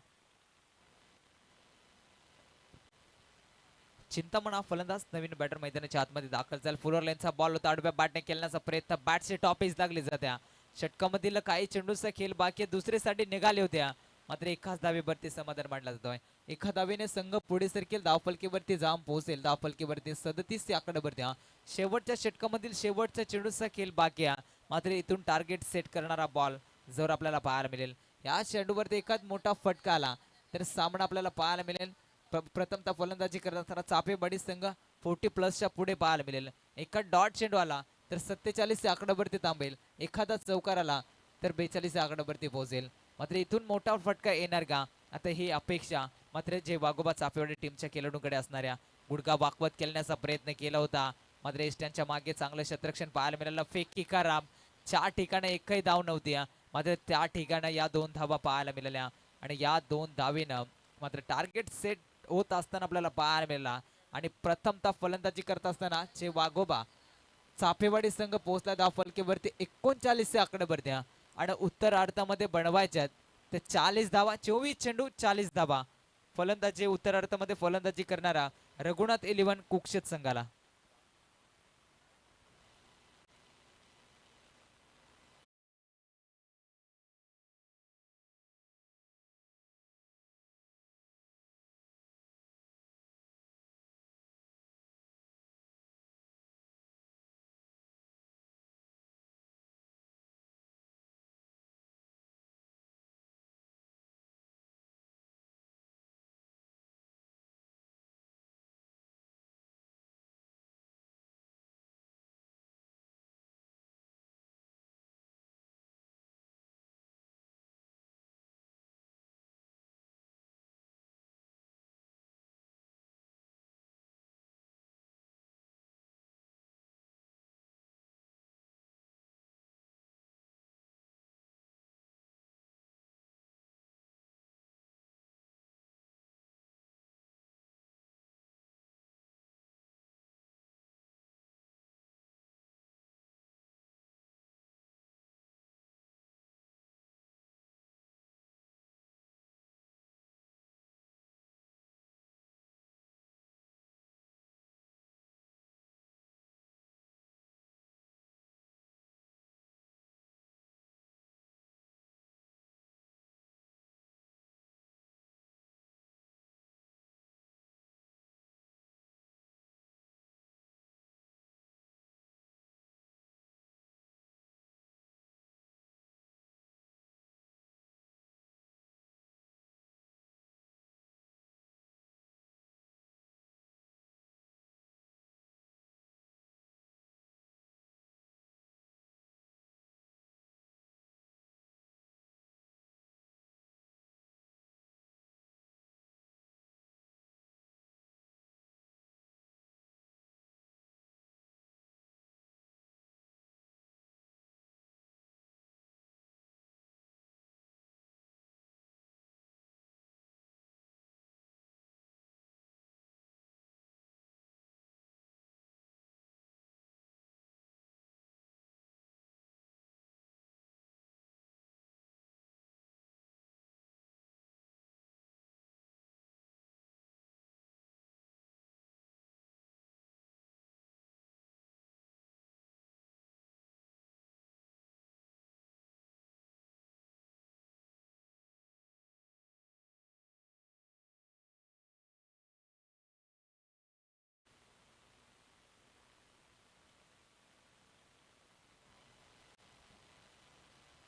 चिंतामण हा फलंदाज नवीन बॅटर मैदानाच्या आतमध्ये दाखल झाला. फुलर लाईनचा बॉल होता, आडव्या बॅटने खेळण्याचा प्रयत्न, बॅटचे टॉपेज लागले जात्या. षटकामधील काही चेंडूचा खेळ बाकी दुसरीसाठी निघाले होत्या, मात्र एकाच धावेवरती समाधान मानला जातोय. एका धावेने संघ पुढे सरकेल, धावफलकीवरती जाऊन पोहोचेल. धावफलकीवरती 37 या आकड्यावरती शेवटच्या षटकामधील शेवटच्या चेंडूचा खेळ बाकी आहे, मात्र इथून टार्गेट सेट करणारा बॉल जर आपल्याला पाहायला मिळेल. या चेंडूवरती एखाद मोठा फटका आला तर सामना आपल्याला पाहायला मिळेल. प्रथमतः फलंदाजी करत असताना चापेवाडी संघ 40+ पुढे पाहायला मिळेल. एका डॉट चेंडू आला तर 47 या आकड्यावरती थांबेल, एखादा चौकार आला तर 42 या आकड्यावरती पोहोचेल. मात्र इथून मोठा फटका येणार का, आता ही अपेक्षा मात्र जे वाघोबा चापेवाडी टीमच्या खेळाडूंकडे असणाऱ्या. गुडघा वाकवत खेळण्याचा प्रयत्न केला होता, मात्र एस्ट्यांच्या मागे चांगलं क्षेत्ररक्षण पाहायला मिळालं. फेक राम 4 ठिकाणी एकही धाव नव्हती, मात्र त्या ठिकाणी या 2 धावा पाहायला मिळाल्या आणि या 2 धावेनं मात्र टार्गेट सेट होत असताना आपल्याला पाहायला मिळाला. आणि प्रथमतः फलंदाजी करत असताना जे वाघोबा चापेवाडी संघ पोहोचला धावफलकीवरती 39 आकड्यावरती आणि उत्तरार्धामध्ये बनवायच्यात ते 40 धावा. 24 चेंडू 40 धावा. फलंदाजी उत्तरार्धामध्ये फलंदाजी करणारा रघुनाथ 11 कुक्षित संघाला.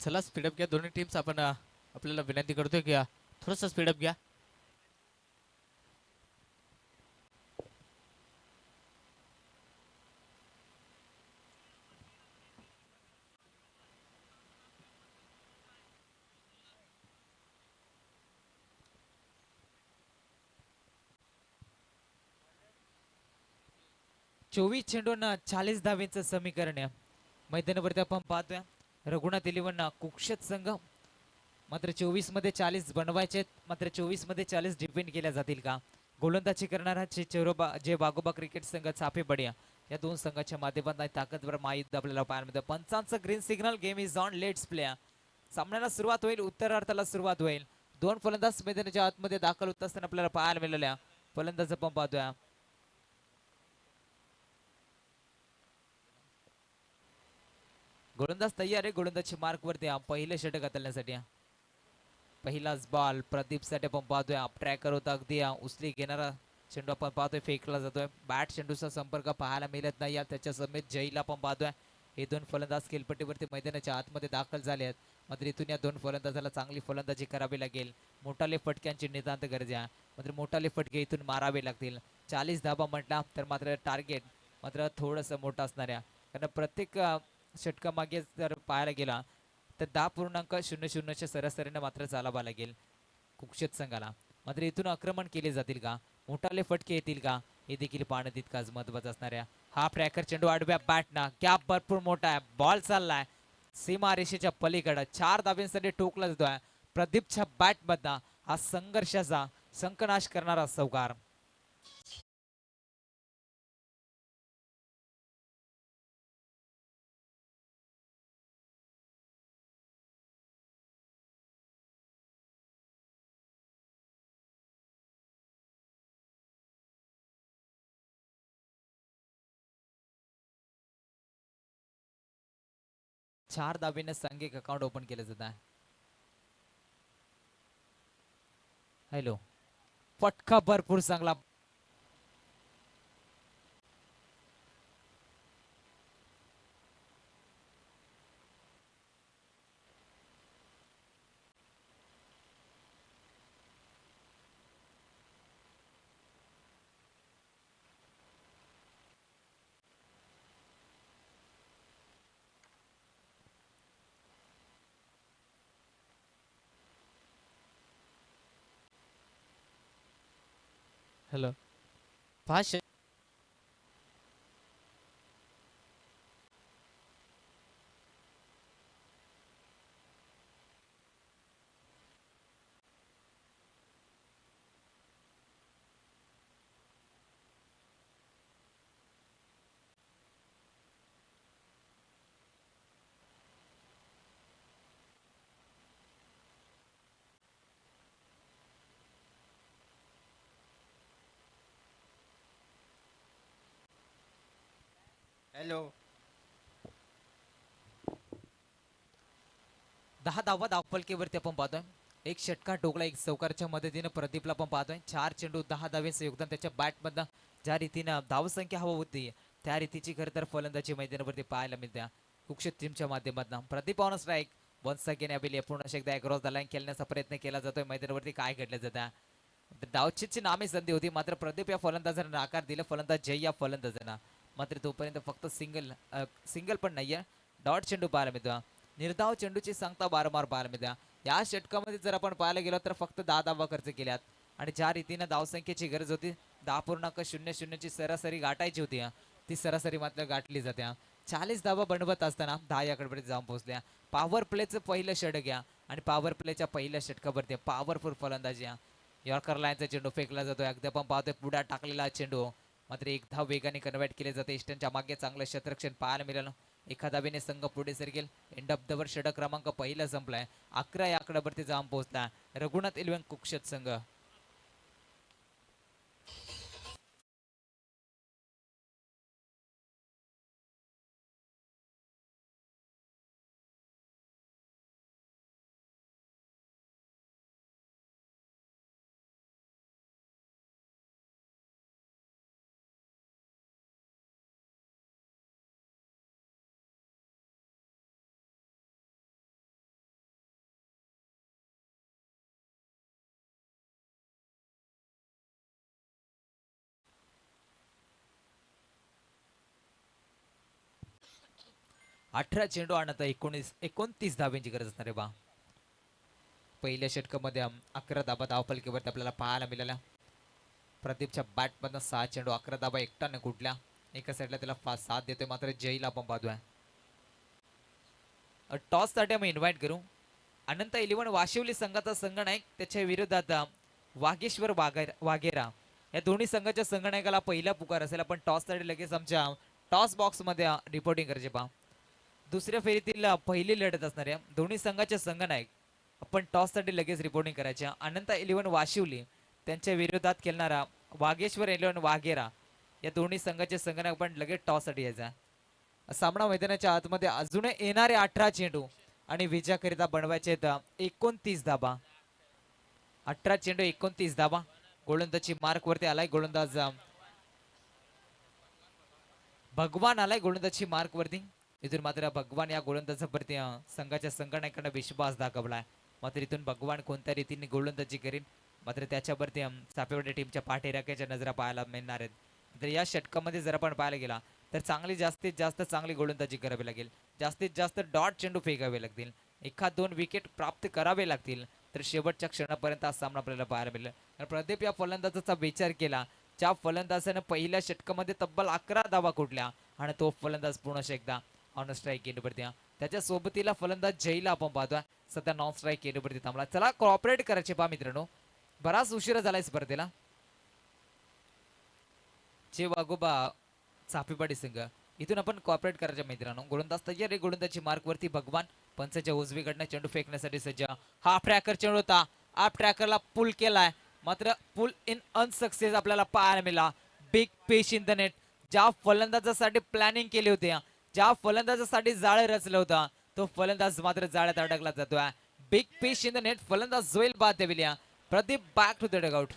चला स्पीडअप घ्या दोन्ही टीम्स. आपण आपल्याला विनंती करतोय की थोडंसं स्पीडअप घ्या. चोवीस चेंडूंना 40 धावेचं समीकरण आहे मैदानावरती आपण पाहतोय. रघुनाथ 11 कुक्षत संघ मात्र 24 मध्ये 40 बनवायचे, मात्र 24 मध्ये 40 डिपेंड केल्या जातील का, गोलंदाजी करणारा जे बागोबा क्रिकेट संघ चाफे बडिया या दोन संघाच्या माध्यमातून ताकदवर महायुद्ध आपल्याला पाहायला मिळतं. पंचांचं green signal, game is on, let's play. सामन्याला सुरुवात होईल, उत्तरार्धाला सुरुवात होईल. दोन फलंदाज मैदानाच्या आतमध्ये दाखल होत असताना आपल्याला पाहायला मिळाल्या. फलंदाज आपण पाहतोय, गोलंदाज तयार आहे. गोलंदाजच्या मार्क वरती पहिलं षटक हाताळण्यासाठी. पहिलाच बॉल प्रदीप साठी आपण पाहतोय. ट्रॅकर होता अगदी उचली घेणारा चेंडू आपण पाहतोय, फेकला जातोय. बॅट चेंडूचा संपर्क पाहायला मिळत नाही. त्याच्या समेत जयला आपण पाहतोय. हे दोन फलंदाज खेळपट्टीवरती मैदानाच्या आतमध्ये दाखल झाले आहेत. मात्र इथून या दोन फलंदाजाला चांगली फलंदाजी करावी लागेल. मोठाले फटक्यांची नितांत गरज आहे. मात्र मोठाले फटके इथून मारावे लागतील. 40 धाबा म्हटला तर मात्र टार्गेट मात्र थोडंसं मोठं असणार आहे. कारण प्रत्येक षटकामागे जर पाहायला गेला तर 10.00च्या सरासरीने मात्र चालावा लागेल कुक्षत संघाला. मात्र इथून आक्रमण केले जातील का, मोठाले फटके येतील का, हे देखील पाहणं तितकाच महत्वाचं असणार आहे. हा ट्रॅकर चेंडू आडव्या बॅटना, गॅप भरपूर मोठा आहे. बॉल चाललाय सीमा रेषेच्या पलीकडे. 4 धाब्यांसाठी टोकला जातोय. प्रदीपच्या बॅट मधला हा संघर्षाचा संकनाश करणारा चौकार. चार धाब्याने सांघिक अकाउंट ओपन केलं जात आहे. हॅलो, फटका भरपूर चांगला. हॅलो, पाच हॅलो, 10 धावा धावपलकीवरती आपण पाहतोय. एक षटकार टोकला, एक चौकारच्या मदतीने प्रदीपला आपण पाहतोय. 4 चेंडू 10 धाव्यांचं योगदान त्याच्या बॅट मधनं. ज्या रीतीनं धावसंख्या हवा होती त्या रीतीची खरं तर फलंदाजी मैदानावरती पाहायला मिळते कुक्षित टीमच्या माध्यमातून. Pradeep on strike, once again ability पूर्ण एकदा क्रॉस द लाईन खेळण्याचा प्रयत्न केला जातोय. मैदानावरती काय घडलं जातं, डावचीची नामी संधी होती मात्र प्रदीप या फलंदाजाने नाकार दिला. फलंदाज जय या फलंदाजांना मात्र तोपर्यंत फक्त सिंगल पण नाहीये, डॉट चेंडू पाहायला मिळतो. निर्धाव चेंडूची सांगता वारंवार पाहायला मिळते. या षटकामध्ये जर आपण पाहायला गेलो तर फक्त 10 धावा खर्च केल्यात आणि ज्या रीतीने धावसंख्येची गरज होती 10.00 ची सरासरी गाठायची होती ती सरासरी मात्र गाठली जाते. 40 धावा बनवत असताना 10 याकडे जाऊन पोहोचल्या. पॉवर प्लेचं पहिलं षटक घ्या आणि पॉवर प्लेच्या पहिल्या षटकावरती पॉवरफुल फलंदाजी. यॉर्कर लाईनचा चेंडू फेकला जातोय. अगदी आपण पाहतोय पुढा टाकलेला चेंडू मात्र एक धाव वेगाने कन्वर्ट केले जाते. इस्टनच्या मागे चांगलं क्षेत्ररक्षण पाहायला मिळालं. एका धावेने संघ पुढे सरकेल. एंड ऑफ द ओव्हर षटक क्रमांक पहिला संपलाय. 11 या आकड्यावरती जाऊन पोहोचला रघुनाथ इलेव्हन कुक्षत संघ. अठरा चेंडू आणत 29 धाब्यांची गरज असणार आहे बा. पहिल्या षटकामध्ये 11 धाबा धावफलकीवरती आपल्याला पाहायला मिळाल्या. प्रदीपच्या बॅटमधनं 6 चेंडू 11 धाबा एकट्याने कुठल्या. एका साईडला त्याला फास्ट साथ देतोय मात्र जयला आपण पाहतोय. टॉस साठी आम्ही इन्व्हाइट करू. अनंत इलेव्हन वाशिवली संघाचा संघनायक त्याच्या विरोधात वागेश्वर वाघेरा या दोन्ही संघाच्या संगणकाला पहिला पुकार असेल. आपण टॉससाठी लगेच आमच्या टॉस बॉक्समध्ये रिपोर्टिंग करायचे पहा. दुसऱ्या फेरीतील पहिली लढत असणार आहे. दोन्ही संघाचे संगणक आपण टॉससाठी लगेच रिपोर्टिंग करायच्या. अनंत 11 वाशिवली त्यांच्या विरोधात खेळणारा वागेश्वर 11 वाघेरा या दोन्ही संघाचे संगणक आपण लगेच टॉससाठी यायचा. सामना मैदानाच्या आतमध्ये अजून येणारे 18 चेंडू आणि विजयाकरिता बनवायचे 29 धाबा. 18 चेंडू 29 धाबा. गोलंदाजी मार्क वरती आलाय. गोलंदाज भगवान आलाय गोलंदाजी मार्क वरती. इथून मात्र भगवान या गोलंदाजावरती संघाच्या संगणकाने विश्वास दाखवलाय. मात्र इथून भगवान कोणत्या रीतीने गोलंदाजी करेल मात्र त्याच्यावरती सापेवाडी टीमच्या पाठीराख्याच्या नजरा पाहायला मिळणार आहेत. तर या षटकामध्ये जर आपण पाहायला गेला तर जास्तीत जास्त चांगली गोलंदाजी करावी लागेल. जास्तीत जास्त डॉट चेंडू फेकावे लागतील. एखाद 2 विकेट प्राप्त करावे लागतील तर शेवटच्या क्षणापर्यंत हा सामना आपल्याला पाहायला मिळेल. प्रदीप या फलंदाजाचा विचार केला ज्या फलंदाजाने पहिल्या षटकामध्ये तब्बल 11 धावा कुठल्या आणि तो फलंदाज पुन्हा एकदा ऑन स्ट्राईक केलीवरती. त्याच्या सोबतीला फलंदाज जयला आपण पाहतोय सध्या नॉन स्ट्राईक केलीवरती थांबला. चला कॉपरेट करायचे पहा मित्रांनो. बराच उशीर झालाय स्पर्धेला. जे वागोबा चाफेपाडी संघ इथून आपण कॉपरेट करायच्या मित्रांनो. गोलंदाज तयार आहे. गोलंदाजी मार्क वरती भगवान पंचाच्या उजवीकडनं चेंडू फेकण्यासाठी सज्ज. हाफ ट्रॅकर चेंडू होता. हाफ ट्रॅकरला पुल केलाय मात्र पुल इन अनसक्सेस आपल्याला पाहायला मिळाला. Big fish in the net. ज्या फलंदाजासाठी प्लॅनिंग केली होती ज्या फलंदाजासाठी जाळे रचलं होतं तो फलंदाज मात्र जाळ्यात अडकला जातोय. Big fish in the net. फलंदाज जोईल बाद देविलिया. Pradeep back to the dugout.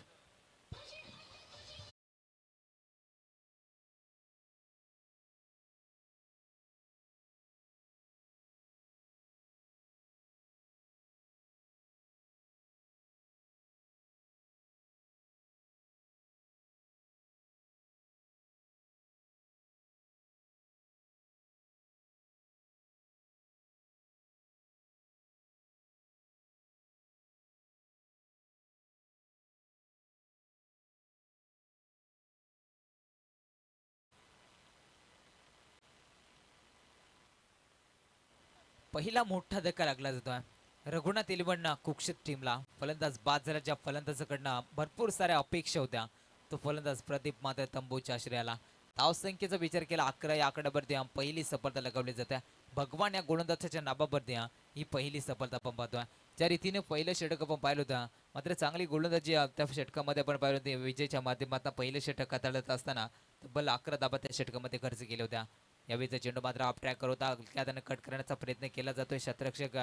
पहिला मोठा धक्का लागला जातोय रघुनाथ इलेव्हन कुक्षित टीमला. फलंदाज बाद झाला. ज्या फलंदाजाकडनं भरपूर साऱ्या अपेक्षा होत्या तो फलंदाज प्रदीप मात्र तंबूच्या आश्रयाला. धावसंख्येचा विचार केला 11 या आकड्यावरती पहिली सफलता लगावली जाते. भगवान या गोलंदाजाच्या नाबावरती ही पहिली सफलता आपण पाहतोय. ज्या रीतीने पहिलं षटक आपण पाहिलं होतं मात्र चांगली गोलंदाजी त्या षटकामध्ये आपण पाहिलं होते. विजयच्या माध्यमातून पहिलं षटक हाताळत असताना तब्बल 11 धाबा त्या षटकामध्ये खर्च केल्या होत्या. यावेळीचा चेंडू मात्र ऑफ ट्रॅक होता. त्याने कट करण्याचा प्रयत्न केला जातोय. शतरक्षक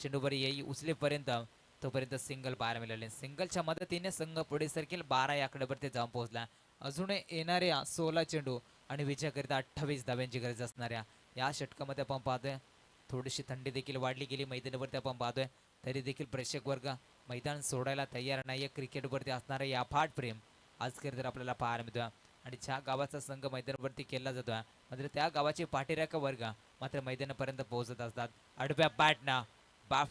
चेंडूवर येई उचलेपर्यंत तोपर्यंत सिंगल पाहायला मिळाले. सिंगलच्या मदतीने संघ पुढे सरकेल. 12 या आकड्यावरती जाऊन पोहोचला. अजून येणाऱ्या 16 चेंडू आणि विजयाकरिता 28 धाव्यांची गरज असणाऱ्या या षटकामध्ये आपण पाहतोय थोडीशी थंडी देखील वाढली गेली मैदानावरती आपण पाहतोय. तरी देखील प्रेक्षक वर्ग मैदान सोडायला तयार नाही. क्रिकेटवरती असणारा या अफाट प्रेम आज तर आपल्याला पाहायला मिळतोय. आणि ज्या गावाचा संघ मैदानावरती केला जातोय मात्र त्या गावाचे पाठीराखा वर्ग मात्र मैदानापर्यंत पोहोचत असतात. आडव्या बॅटना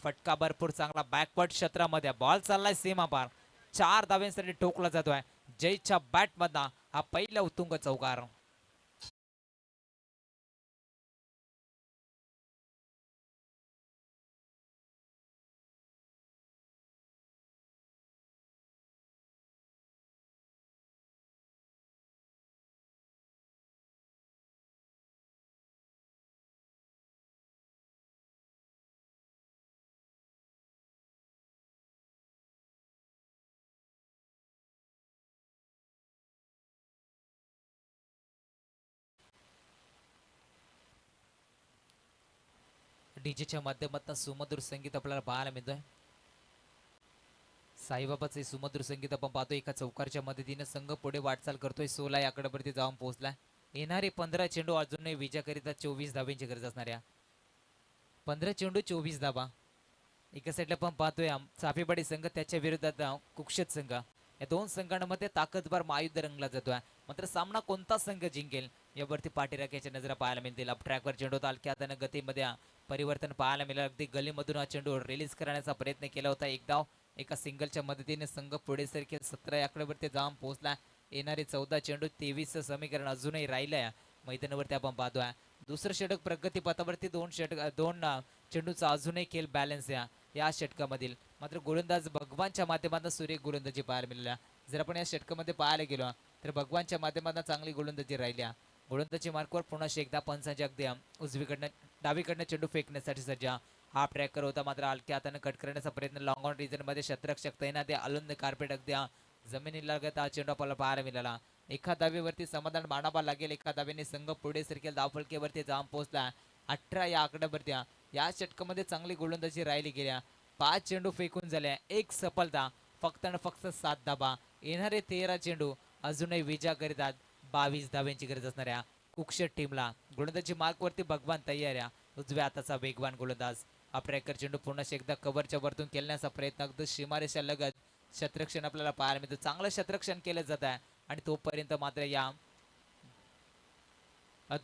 फटका भरपूर चांगला बॅकवर्ड क्षेत्रामध्ये बॉल चाललाय सीमा पार. 4 धाव्यांसाठी ठोकला जातोय. जयच्या बॅट मधला हा पहिला उत्तुंग चौकार. डीजेच्या माध्यमातून सुमधुर संगीत आपल्याला पाहायला मिळतोय. साईबाबाचे सुमधुर संगीत आपण पाहतोय. एका चौकारच्या मदतीने संघ पुढे वाटचाल करतोय. 16 या आकड्यावरती जाऊन पोहोचला. येणारे 15 चेंडू अजूनही विजयाकरिता 24 धाब्यांची गरज असणाऱ्या 15 चेंडू 24 धाबा. एका साईडला आपण पाहतोय चाफेवाडी संघ त्याच्या विरोधात कुक्षित संघ. या दोन संघांमध्ये ताकदवर महायुद्ध रंगला जातोय. मात्र सामना कोणता संघ जिंकेल यावरती पाठीराख्याच्या नजरा पाहायला मिळतील. अप ट्रॅकवर चेंडू होता. हलक्या हाताने गतीमध्ये परिवर्तन पाहायला मिळालं. अगदी गलीमधून हा चेंडू रिलीज करण्याचा प्रयत्न केला होता. एक धाव एका सिंगलच्या मदतीने संघ पुढे सरकेल. 17 या आकड्यावरती जाऊन पोहोचला. येणारे 14 चेंडू 23 समीकरण अजूनही राहिलंय मैदानावरती आपण पाहतोय. दुसरं षटक प्रगती पथावरती दोन चेंडूचा अजूनही खेळ बॅलन्स या षटकामधील. मात्र गोलंदाज भगवानच्या माध्यमातून सूर्य गोलंदाजी पाहायला मिळाल्या. जर आपण या षटकामध्ये पाहायला गेलो तर भगवानच्या माध्यमातून चांगली गोलंदाजी राहिल्या. गोलंदाजी मार्कवर पुन्हा एकदा पंचांच्या अगदी उजवीकडनं डावीकडनं चेंडू फेकण्यासाठी सज्ज. हा ट्रॅकर होता मात्र हलक्या हाताने कट करण्याचा प्रयत्न. लॉंग ऑन रिजन मध्ये शतरक्षक तैनात आहे. अलुंद कार्पेट अगदी जमिनीला लागत हा चेंडू आपल्याला पाहायला मिळाला. एका धावेवरती समाधान मानावा लागेल. एका धावेने संघ पुढे सरकेल. धावफलकेवरती जाऊन पोहोचला 18 या आकड्यावरती. या षटकामध्ये चांगली गोलंदाजी राहिली गेल्या. 5 चेंडू फेकून झाल्या, 1 सफलता, फक्त आणि फक्त 7 धाबा. येणारे 13 चेंडू अजूनही विजा करीतात 22 धाव्यांची गरज असणाऱ्या कुक्षट टीमला. गोलंदाजी मार्कवरती भगवान तयार आहे. उजव्या हाताचा वेगवान गोलंदाज. हा ट्रॅकर चेंडू पुन्हा एकदा कव्हरच्या वरतून खेळण्याचा प्रयत्न. अगदी सीमारेषा लगत शतरक्षण आपल्याला पाहायला मिळतं. चांगलं शतरक्षण केलं जात आहे आणि तोपर्यंत मात्र या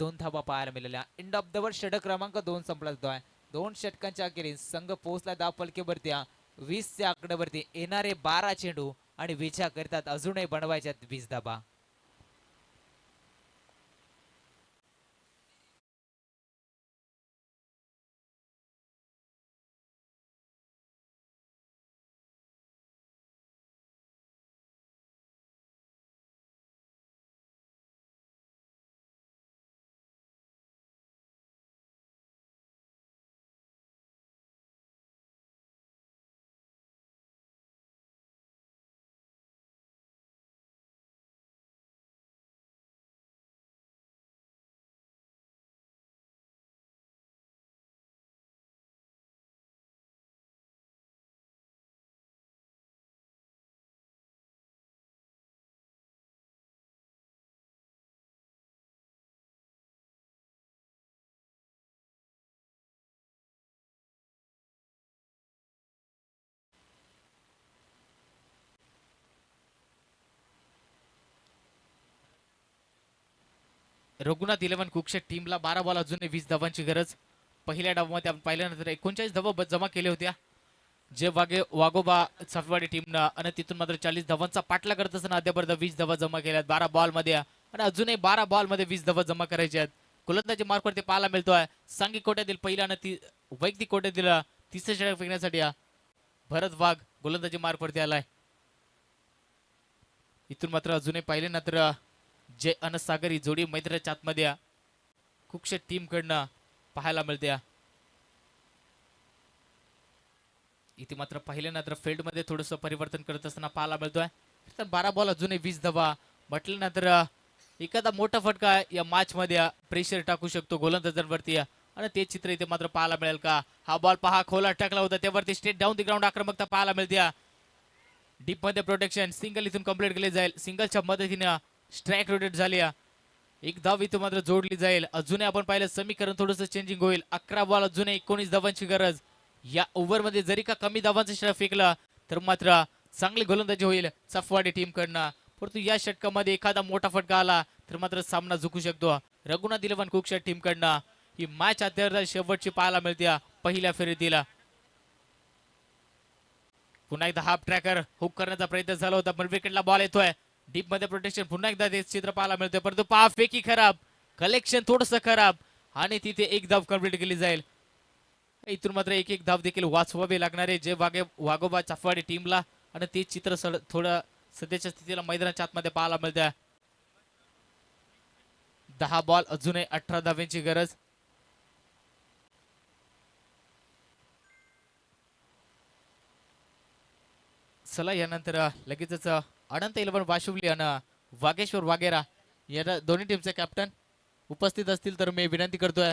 2 धावा पाहायला मिळाल्या. एंड ऑफ द ओव्हर षटक क्रमांक 2 संपला जातो आहे. 2 षटकांच्या अखेरीस संघ पोहोचला धावफलकेवरती 20 च्या आकड्यावरती. येणारे 12 चेंडू आणि विचार करतात अजूनही बनवायच्या 20 धाबा. रघुनाथ 11 कुक्षट टीमला 12 बॉल अजूनही 20 धावांची गरज. पहिल्या डावामध्ये आपण पाहिल्यानंतर 39 धावा जमा केल्या होत्या. जे वाघोबा साफेवाडी टीमनं आणि तिथून मात्र 40 धावांचा पाठला करत असताना अद्यापर्यंत 20 धावा जमा केल्यात 12 बॉल मध्ये आणि अजूनही 12 बॉल मध्ये 20 धावा जमा करायच्या आहेत. गोलंदाजी मार्कवरती पाहायला मिळतोय सांघिक कोट्यातील पहिला आणि वैयक्तिक कोट्यातील तिसरे षटक फेकण्यासाठी भरत वाघ गोलंदाजी मार्कवरती आलाय. इथून मात्र अजूनही पाहिले ना तर जय अनसागर ही जोडी मैत्रीच्या आतमध्ये कुक्षट टीम कडनं पाहायला मिळते. इथे मात्र पाहिले ना तर फील्ड मध्ये थोडस परिवर्तन करत असताना पाहायला मिळतोय. तर 12 बॉल अजूनही 20 धावा म्हटलं ना तर एखादा मोठा फटका या मॅच मध्ये प्रेशर टाकू शकतो गोलंदाजांवरती आणि ते चित्र इथे मात्र पाहायला मिळेल का. हा बॉल पहा खोला टाकला होता त्यावरती स्ट्रेट डाऊन द ग्राउंड आक्रमकता पाहायला मिळते. डीप मध्ये प्रोटेक्शन सिंगल इथून कंप्लीट केले जाईल. सिंगलच्या मदतीने स्ट्राइक रोटेट झाली. एक धाव इथं मात्र जोडली जाईल. अजूनही आपण पाहिलं समीकरण थोडंसं चेंजिंग होईल. 11 बॉल अजूनही 19 धावांची गरज. या ओव्हर मध्ये जरी का कमी धावांचं षटक फेकलं तर मात्र चांगली गोलंदाजी होईल साफवाडी टीम कडनं. परंतु या षटकामध्ये एखादा मोठा फटका आला तर मात्र सामना जिंकू शकतो. रघुनाथ 11 कुक्षट टीम कडनं ही मॅच आता शेवटची पाहायला मिळते पहिल्या फेरीतील. पुन्हा एकदा हाफ ट्रॅकर हुक करण्याचा प्रयत्न झाला होता पण विकेटला बॉल येतोय. डीप मध्ये प्रोटेक्शन पुन्हा एकदा ते चित्र पाहायला मिळतोय परंतु पहा फेकी खराब, कलेक्शन थोडस खराब आणि तिथे एक धाव कंप्लीट केली जाईल. इथून मात्र एक धाव देखील वाचवावे लागणार आहे जे वाघोबा चाफवाडी टीमला आणि ते चित्र थोडं सध्याच्या स्थितीला मैदानाच्या आतमध्ये पाहायला मिळतंय. 10 बॉल अजूनही 18 धाव्यांची गरज. चला यानंतर लगेचच अनंत 11 वाशिवली आणि वागेश्वर वागेरा या दोन्ही टीमचे कॅप्टन उपस्थित असतील तर मी विनंती करतोय.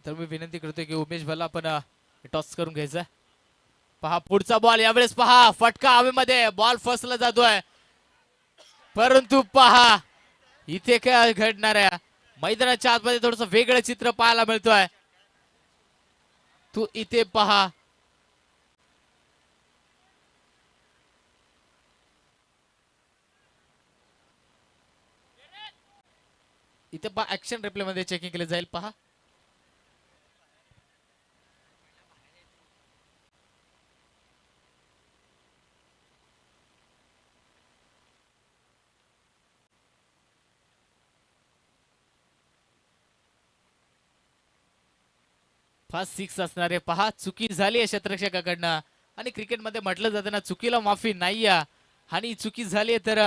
तर मी विनंती करतोय की उमेश भल्ला पण टॉस करून घ्यायचा. पहा पुढचा बॉल यावेळेस पहा फटका हवेमध्ये बॉल फसला जातोय परंतु पहा इथे काय घडणार आहे मैदानाच्या आतमध्ये थोडस वेगळं चित्र पाहायला मिळतोय. तू इथे पहा इथे पहा ऍक्शन रिप्ले मध्ये चेकिंग केले जाईल. पहा फास्ट सिक्स असणारे पहा, चुकी झाली आहे क्षेत्ररक्षकाकडनं. आणि क्रिकेटमध्ये म्हटलं जातं ना, चुकीला माफी नाही आहे. आणि चुकी झाली आहे तर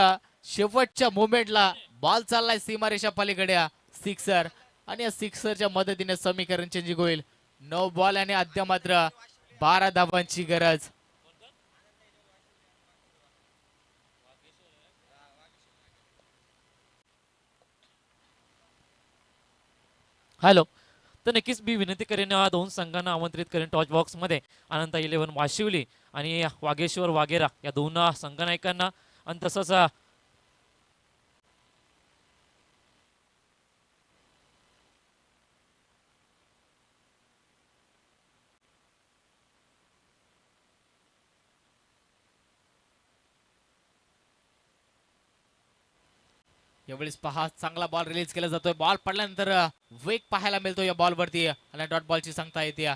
शेवटच्या मोमेंटला बॉल चाललाय सीमारेषा पलीकडे, सिक्सर. आणि या सिक्सरच्या मदतीने समीकरण चेंजिंग होईल. 9 बॉल आणि अद्या मात्र 12 धावांची गरज. हॅलो. तर नक्कीच मी विनंती करेन दोन संघांना आमंत्रित करेन टॉच बॉक्समध्ये. अनंता 11 वाशिवली आणि वागेश्वर वाघेरा या दोन संघनायकांना. आणि तसंच यावेळेस पहा, चांगला बॉल रिलीज केला जातोय. बॉल पडल्यानंतर वेग पाहायला मिळतो या बॉल वरती आणि डॉट बॉलची सांगता येते.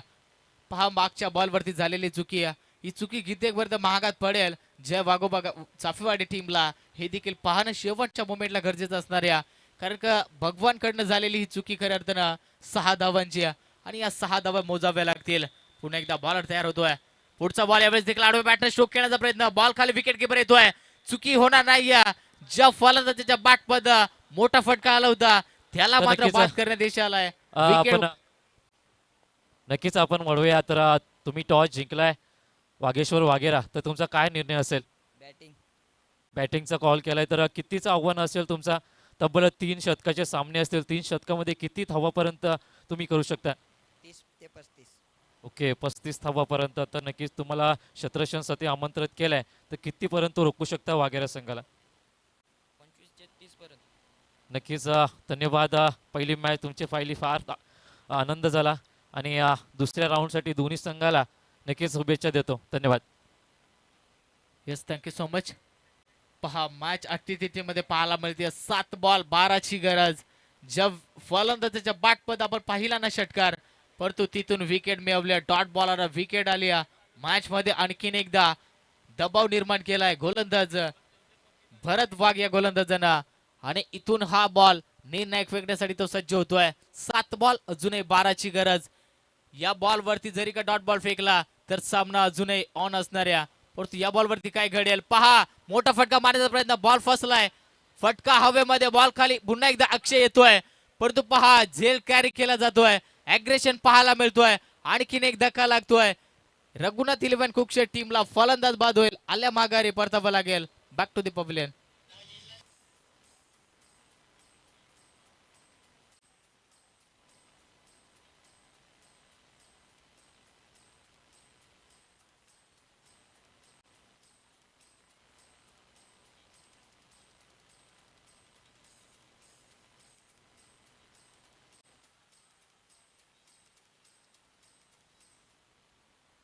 पहा, मागच्या बॉल वरती झालेली चुकी ही चुकी कित्येक महागात पडेल जय वाघोबा चाफेवाडी टीमला. हे देखील पाहणं शेवटच्या मोमेंटला गरजेचं असणार आहे. कारण का भगवान कडनं झालेली ही चुकी खऱ्या अर्थानं 6 धावांची आणि या 6 धावा मोजाव्या लागतील. पुन्हा एकदा बॉलर तयार होतोय. पुढचा बॉल यावेळेस देखील आडवे बॅटने स्ट्रोक करण्याचा प्रयत्न. बॉल खाली विकेट कीपर येतोय. चुकी होणार नाही. ज्या फलंदाजाच्या बॅटपद मोठा फटका आला होता त्याला तर मात्र नक्कीच, बाद करण्यात यश आलाय. आपण नक्कीच आपण वळूया. तर तुम्ही टॉस जिंकलाय वागेश्वर वाघेरा. तर तुमचा काय निर्णय असेल? बॅटिंग बॅटिंगचा कॉल केलाय तर कितीचं आव्हान असेल तुमचा? तब्बल 3 शतकाचे सामने असतील. 3 शतकामध्ये किती धावापर्यंत तुम्ही करू शकता? 30 ते 35. ओके, 35 धावापर्यंत. तर नक्कीच तुम्हाला शतरक्षणसाठी आमंत्रित केलंय. तर कितीपर्यंत रोखू शकता वाघेरा संघाला? 25 ते 30 पर्यंत. नक्कीच धन्यवाद. पहिली मॅच तुमची पाहिली फार आनंद झाला. आणि दुसऱ्या राऊंडसाठी दोन्ही संघाला नक्कीच शुभेच्छा देतो. धन्यवाद. Yes, thank you so much. पहा, मॅच अतिथितीमध्ये पाहायला मिळते. 7 बॉल 12 ची गरज. ज्या फलंदाजाच्या बॅटपद आपण पाहिला ना षटकार, परंतु तिथून विकेट मिळवल्या. डॉट बॉलर विकेट आली. मॅच मध्ये आणखीन एकदा दबाव निर्माण केलाय गोलंदाज भरत वाघ या गोलंदाजांना. आणि इथून हा बॉल निर्णायक फेकण्यासाठी तो सज्ज होतोय. 7 बॉल अजूनही 12 ची गरज. या बॉल वरती जरी का डॉट बॉल फेकला तर सामना अजूनही ऑन असणाऱ्या. परंतु या बॉल वरती काय घडेल पहा. मोठा फटका मारण्याचा प्रयत्न. बॉल फसलाय. फटका हवेमध्ये. बॉल खाली. पुन्हा एकदा अक्षय येतोय. परंतु पहा, झेल कॅरी केला जातोय. अग्रेशन पाहायला मिळतोय. आणखीन एक धक्का लागतोय. रघुनाथ 11 कुकशेट टीमला फलंदाज बाद होईल. आल्या माघारी परतावं लागेल. Back to the pavilion.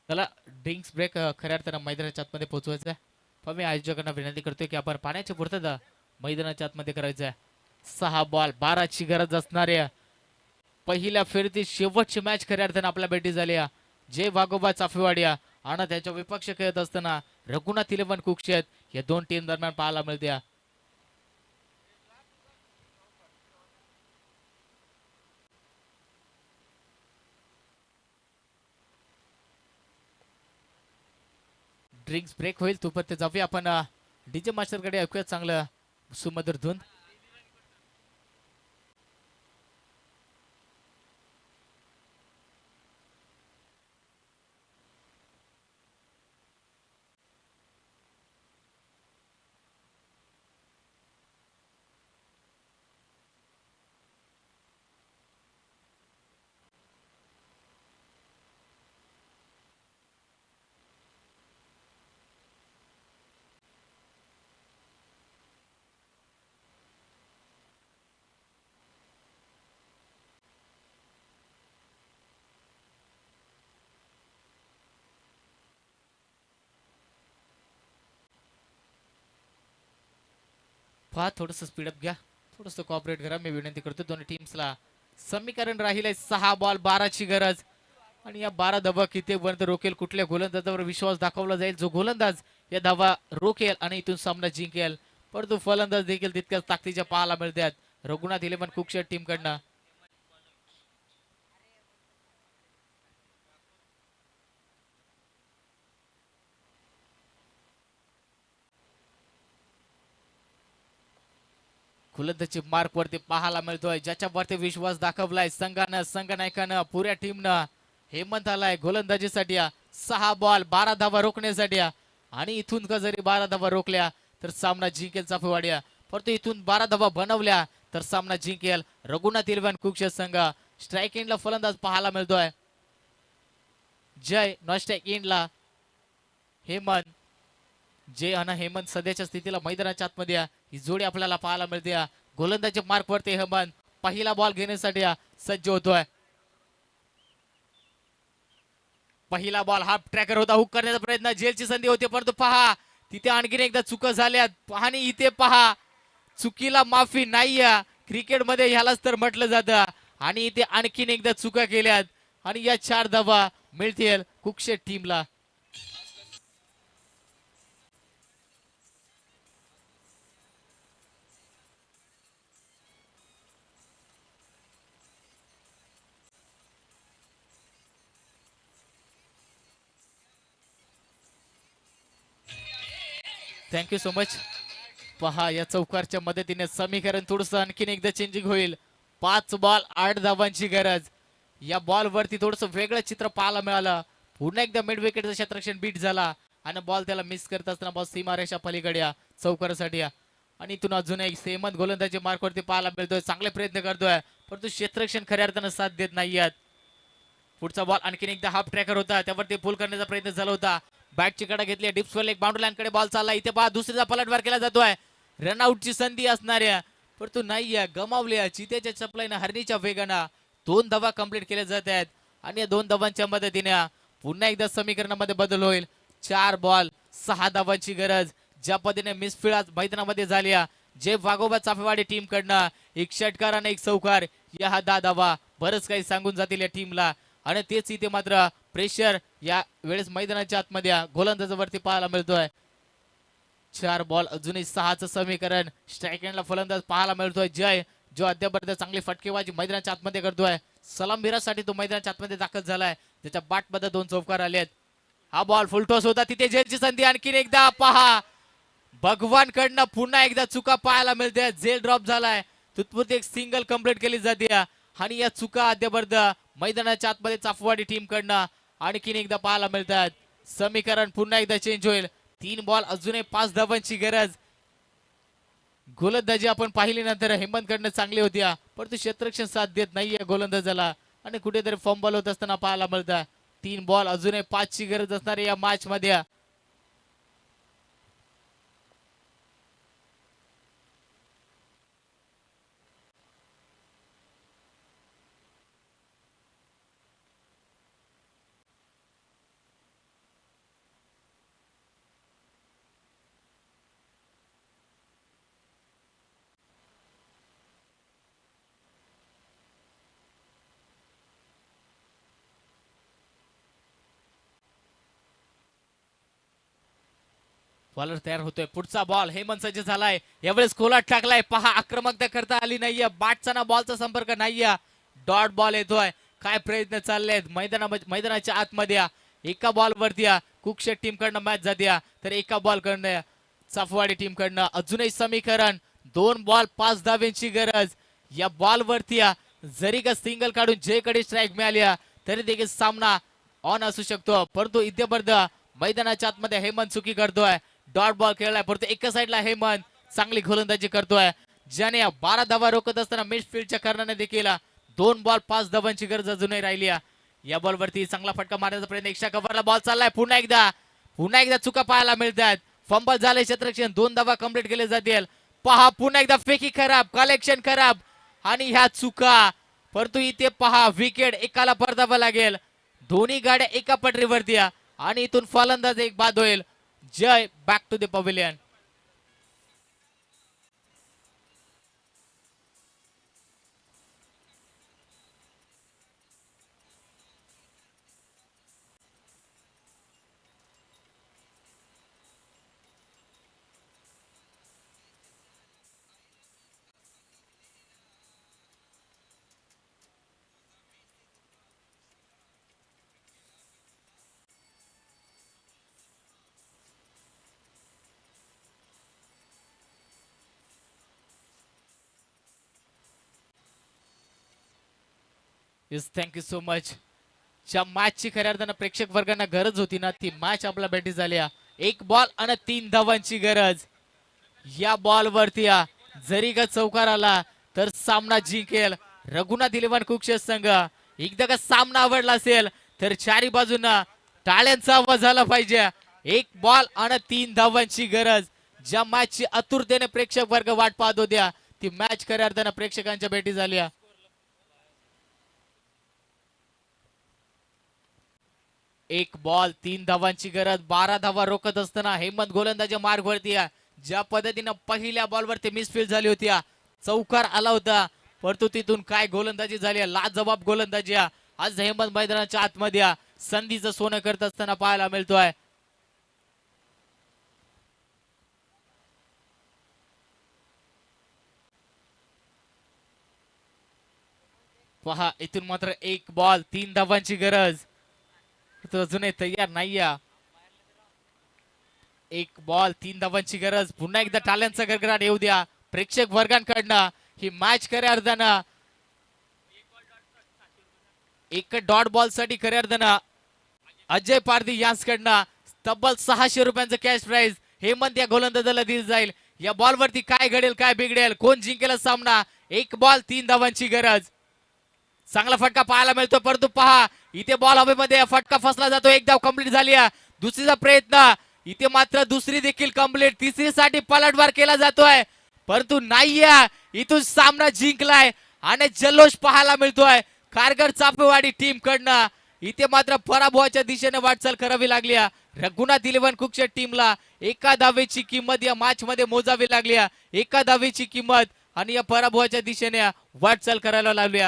त्याला ड्रिंक्स ब्रेक खऱ्या अर्थानं मैदानाच्या आतमध्ये पोहोचवायचं आहे. पण मी आयोजकांना विनंती करतोय की आपण पाण्याची पूर्तता मैदानाच्या आतमध्ये करायचं आहे. 6 बॉल 12 ची गरज असणारी पहिल्या फेरीतील शेवटची मॅच खऱ्या अर्थानं आपल्या भेटी झाली. जय वाघोबा चाफेवाडी आणि त्याच्या विपक्ष खेळत असताना रघुनाथ 11 कुकशेत या दोन टीम दरम्यान पाहायला मिळते. ड्रिंक्स ब्रेक होईल तोपर्यंत जाऊया आपण डीजे मास्टरकडे. ऐकूया चांगलं सुमधुर धून. पहा, थोडंसं स्पीडअप घ्या. थोडंसं कॉपरेट करा. मी विनंती करतो दोन्ही टीम्सला. समीकरण राहिले 6 बॉल 12 ची गरज. आणि या 12 धावा कितीपर्यंत रोखेल, कुठल्या गोलंदाजावर विश्वास दाखवला जाईल. जो गोलंदाज या धावा रोखेल आणि इथून सामना जिंकेल. परंतु फलंदाज देखील तितक्याच ताकदीच्या पाहायला मिळतात रघुनाथ 11 कुकशेट टीम कडनं. गोलंदाजी मार्क वरती पाहायला मिळतोय, ज्याच्यावरती विश्वास दाखवलाय संघनायकानं पुऱ्या टीमनं. हेमंत आलाय गोलंदाजीसाठी. 6 बॉल 12 धावा रोखण्यासाठी. आणि इथून का जरी 12 धावा रोखल्या तर सामना जिंकेल चाफेवाडी. परंतु इथून 12 धावा बनवल्या तर सामना जिंकेल रघुनाथ इलेव्हन कुक्षेत्र संघ. स्ट्राईक एंडला फलंदाज पाहायला मिळतोय जय, नॉन स्ट्राईक एंडला हेमंत. जय आणि हेमंत सध्याच्या स्थितीला मैदानाच्या आतमध्ये ही जोडी आपल्याला पाहायला मिळते. गोलंदाजी मार्क वरती हेमंत पहिला बॉल घेण्यासाठी सज्ज होतोय. पहिला बॉल हाफ ट्रॅकर होता, हुक करण्याचा प्रयत्न, जेलची संधी होती परंतु पहा तिथे आणखीन एकदा चुका झाल्यात. आणि इथे पहा चुकीला माफी नाहीये क्रिकेटमध्ये, ह्यालाच तर म्हटलं जातं. आणि इथे आणखीन एकदा चुका केल्यात आणि या 4 धावा मिळतील कुक्षेत्र टीमला. Thank you so much. पहा या चौकारच्या मदतीने समीकरण थोडस आणखीन एकदा चेंजिंग होईल. 5 बॉल 8 धावांची गरज. या बॉल वरती थोडस वेगळं चित्र पाहायला मिळालं. पुन्हा एकदा मिड विकेटचं क्षेत्ररक्षण बीट झाला आणि बॉल त्याला मिस करत असताना बॉल सीमारेषा पलीकडे चौकारासाठी. आणि इथून अजून एक हेमंत गोलंदाजी मार्क वरती पाहायला मिळतोय, चांगले प्रयत्न करतोय परंतु क्षेत्ररक्षण खऱ्या अर्थानं साथ देत नाहीयेत. पुढचा बॉल आणखीन एकदा हाफ ट्रॅकर होता, त्यावरती पुल करण्याचा प्रयत्न झाला होता. बॅटची कडा घेतली, डिप्सवर एक बाउंड्री लाईन कडे बॉल चालला. इथे पहा दुसरीचा पलटवार केला जातोय, रनआउटची संधी असणाऱ्या परंतु नाहीये, गमावल्या. चितेच्या चपलाईनं हरणीच्या वेगानं 2 धावा कंप्लीट केल्या जात आहेत आणि या 2 धावांच्या मदतीने पुन्हा एकदा समीकरणामध्ये बदल होईल. 4 बॉल 6 धावांची गरज. ज्या पद्धतीने मिसफिळ आज मैदानामध्ये झाली जे वाघोबा चाफेवाडी टीम कडनं, एक षटकार आणि एक चौकार, या 10 धावा बरंच काही सांगून जातील या टीमला. आणि तेच इथे मात्र प्रेशर या वेळेस मैदानाच्या आतमध्ये गोलंदाजावरती पाहायला मिळतोय. 4 बॉल अजूनही 6चं समीकरण. स्ट्राईक एंडला फलंदाज पाहायला मिळतोय जय, जो अद्यापर्यंत चांगली फटकेबाजी मैदानाच्या आतमध्ये करतोय. सलामीरासाठी तो मैदानाच्या आतमध्ये दाखल झालाय, त्याच्या बॅटमध्ये 2 चौकार आलेत. हा बॉल फुलटॉस होता, तिथे जयची संधी. आणखीन एकदा पहा भगवान कडनं पुन्हा एकदा चुका पाहायला मिळते. जेल ड्रॉप झालाय, तुत्पुरती एक सिंगल कंप्लीट केली जाते आणि या चुका अद्यापर्यंत मैदानाच्या आतमध्ये चाफवाडी टीम कडनं आणखीन एकदा पाहायला मिळतात. समीकरण पुन्हा एकदा चेंज होईल. 3 बॉल अजूनही 5 धावांची गरज. गोलंदाजी आपण पाहिली नंतर हेमंत कडनं चांगली होती परंतु क्षेत्ररक्षण साथ देत नाहीये गोलंदाजाला आणि कुठेतरी फंबल होत असताना पाहायला मिळतं. 3 बॉल अजूनही 5ची गरज असणार या मॅच मध्ये. बॉलर तयार होतोय. पुढचा बॉल हेमंत सज्ज झालाय, यावेळेस कोलाट टाकलाय. पहा आक्रमकता करता आली नाहीये, बॅटचा ना बॉलचा संपर्क नाहीये. डॉट बॉल येतोय. काय प्रयत्न चाललेत मैदानाच्या आतमध्ये. एका बॉल वरती कुक्षेत्र टीम कडनं मॅच जाते तर एका बॉल कडनं चाफवाडी टीम कडनं. अजूनही समीकरण 2 बॉल 5 धावांची गरज. या बॉल वरती जरी का सिंगल काढून जे कडे स्ट्राईक मिळाली तरी देखील सामना ऑन असू शकतो परंतु इथेपर्यंत मैदानाच्या आतमध्ये हेमंत चुकी करतोय. डॉट बॉल खेळलाय परंतु एका साईडला हेमंत चांगली गोलंदाजी करतोय, ज्याने 12 धावा रोखत असताना मिडफील्डच्या कारणाने देखील 2 बॉल 5 धावांची गरज अजूनही राहिली. या बॉल वरती चांगला फटका मारण्याचा प्रयत्न, एक्स्ट्रा कव्हरला बॉल चाललाय. पुन्हा एकदा चुका पाहायला मिळतात. फंबल झाले, क्षेत्ररक्षण 2 धावा कंप्लीट केले जातील. पहा पुन्हा एकदा फेकी खराब, कलेक्शन खराब आणि ह्या चुका. परंतु इथे पहा विकेट एकाला परतावा लागेल. दोन्ही गाड्या एका पटरीवरती आणि इथून फलंदाज एक बाद होईल. Jay back to the pavilion. Yes thank you so much. ज्या मॅचची खऱ्या अर्थानं प्रेक्षक वर्गांना गरज होती ना ती मॅच आपल्या भेटी झाली आहे. 1 बॉल आणि 3 धावांची गरज. या बॉल वरती जरी का चौकार आला तर सामना जिंकेल रघुनाथ इलेव्हन कुक्षेत्र संघ. एकदा का सामना आवडला असेल तर चारी बाजूंना टाळ्यांचा आवाज झाला पाहिजे. 1 बॉल आणि 3 धावांची गरज. ज्या मॅचची आतुरतेने प्रेक्षक वर्ग वाट पाहत होत्या ती मॅच खऱ्या अर्थानं प्रेक्षकांच्या भेटी झाली आहे. 1 बॉल 3 धावांची गरज. 12 धावा रोखत असताना हेमंत गोलंदाजी मार्ग वरती आहे. ज्या पद्धतीनं पहिल्या बॉलवरती मिसफील्ड झाली होती चौकार आला होता परंतु तिथून काय गोलंदाजी झाली लाजवाब गोलंदाजी आज हेमंत मैदानाच्या आतमध्ये संधीचं सोनं करत असताना पाहायला मिळतोय. पहा इथून मात्र 1 बॉल 3 धावांची गरज. तो अजूनही तयार नाही. 1 बॉल 3 धावांची गरज. पुन्हा एकदा टाळ्यांचा गडगडाट येऊ द्या प्रेक्षक वर्गांकडनं. ही मॅच खऱ्या अर्थानं एक डॉट बॉल साठी खऱ्या अर्थानं अजय पारधी यांच्याकडनं तब्बल 600 रुपयांचं कॅश प्राइज हेमंत या गोलंदाजाला दिली जाईल. या बॉल वरती काय घडेल काय बिघडेल कोण जिंकेल सामना. 1 बॉल 3 धावांची गरज. चांगला फटका पाहायला मिळतो परंतु पहा इथे बॉल हवेमध्ये फटका फसला जातो. 1 धाव कंप्लीट झाली. दुसरीचा प्रयत्न इथे मात्र दुसरी देखील कंप्लीट. तिसरीसाठी पलटवार केला जातोय परंतु नाहीये. इथून सामना जिंकलाय आणि जल्लोष पाहायला मिळतोय कारगर चापेवाडी टीम कडनं. इथे मात्र पराभवाच्या दिशेने वाटचाल करावी लागली रघुनाथ इलेव्हन कुक्षेत्र टीमला. एका धावेची किंमत या मॅच मध्ये मोजावी लागली. एका धावेची किंमत आणि या पराभवाच्या दिशेने वाटचाल करायला लागली.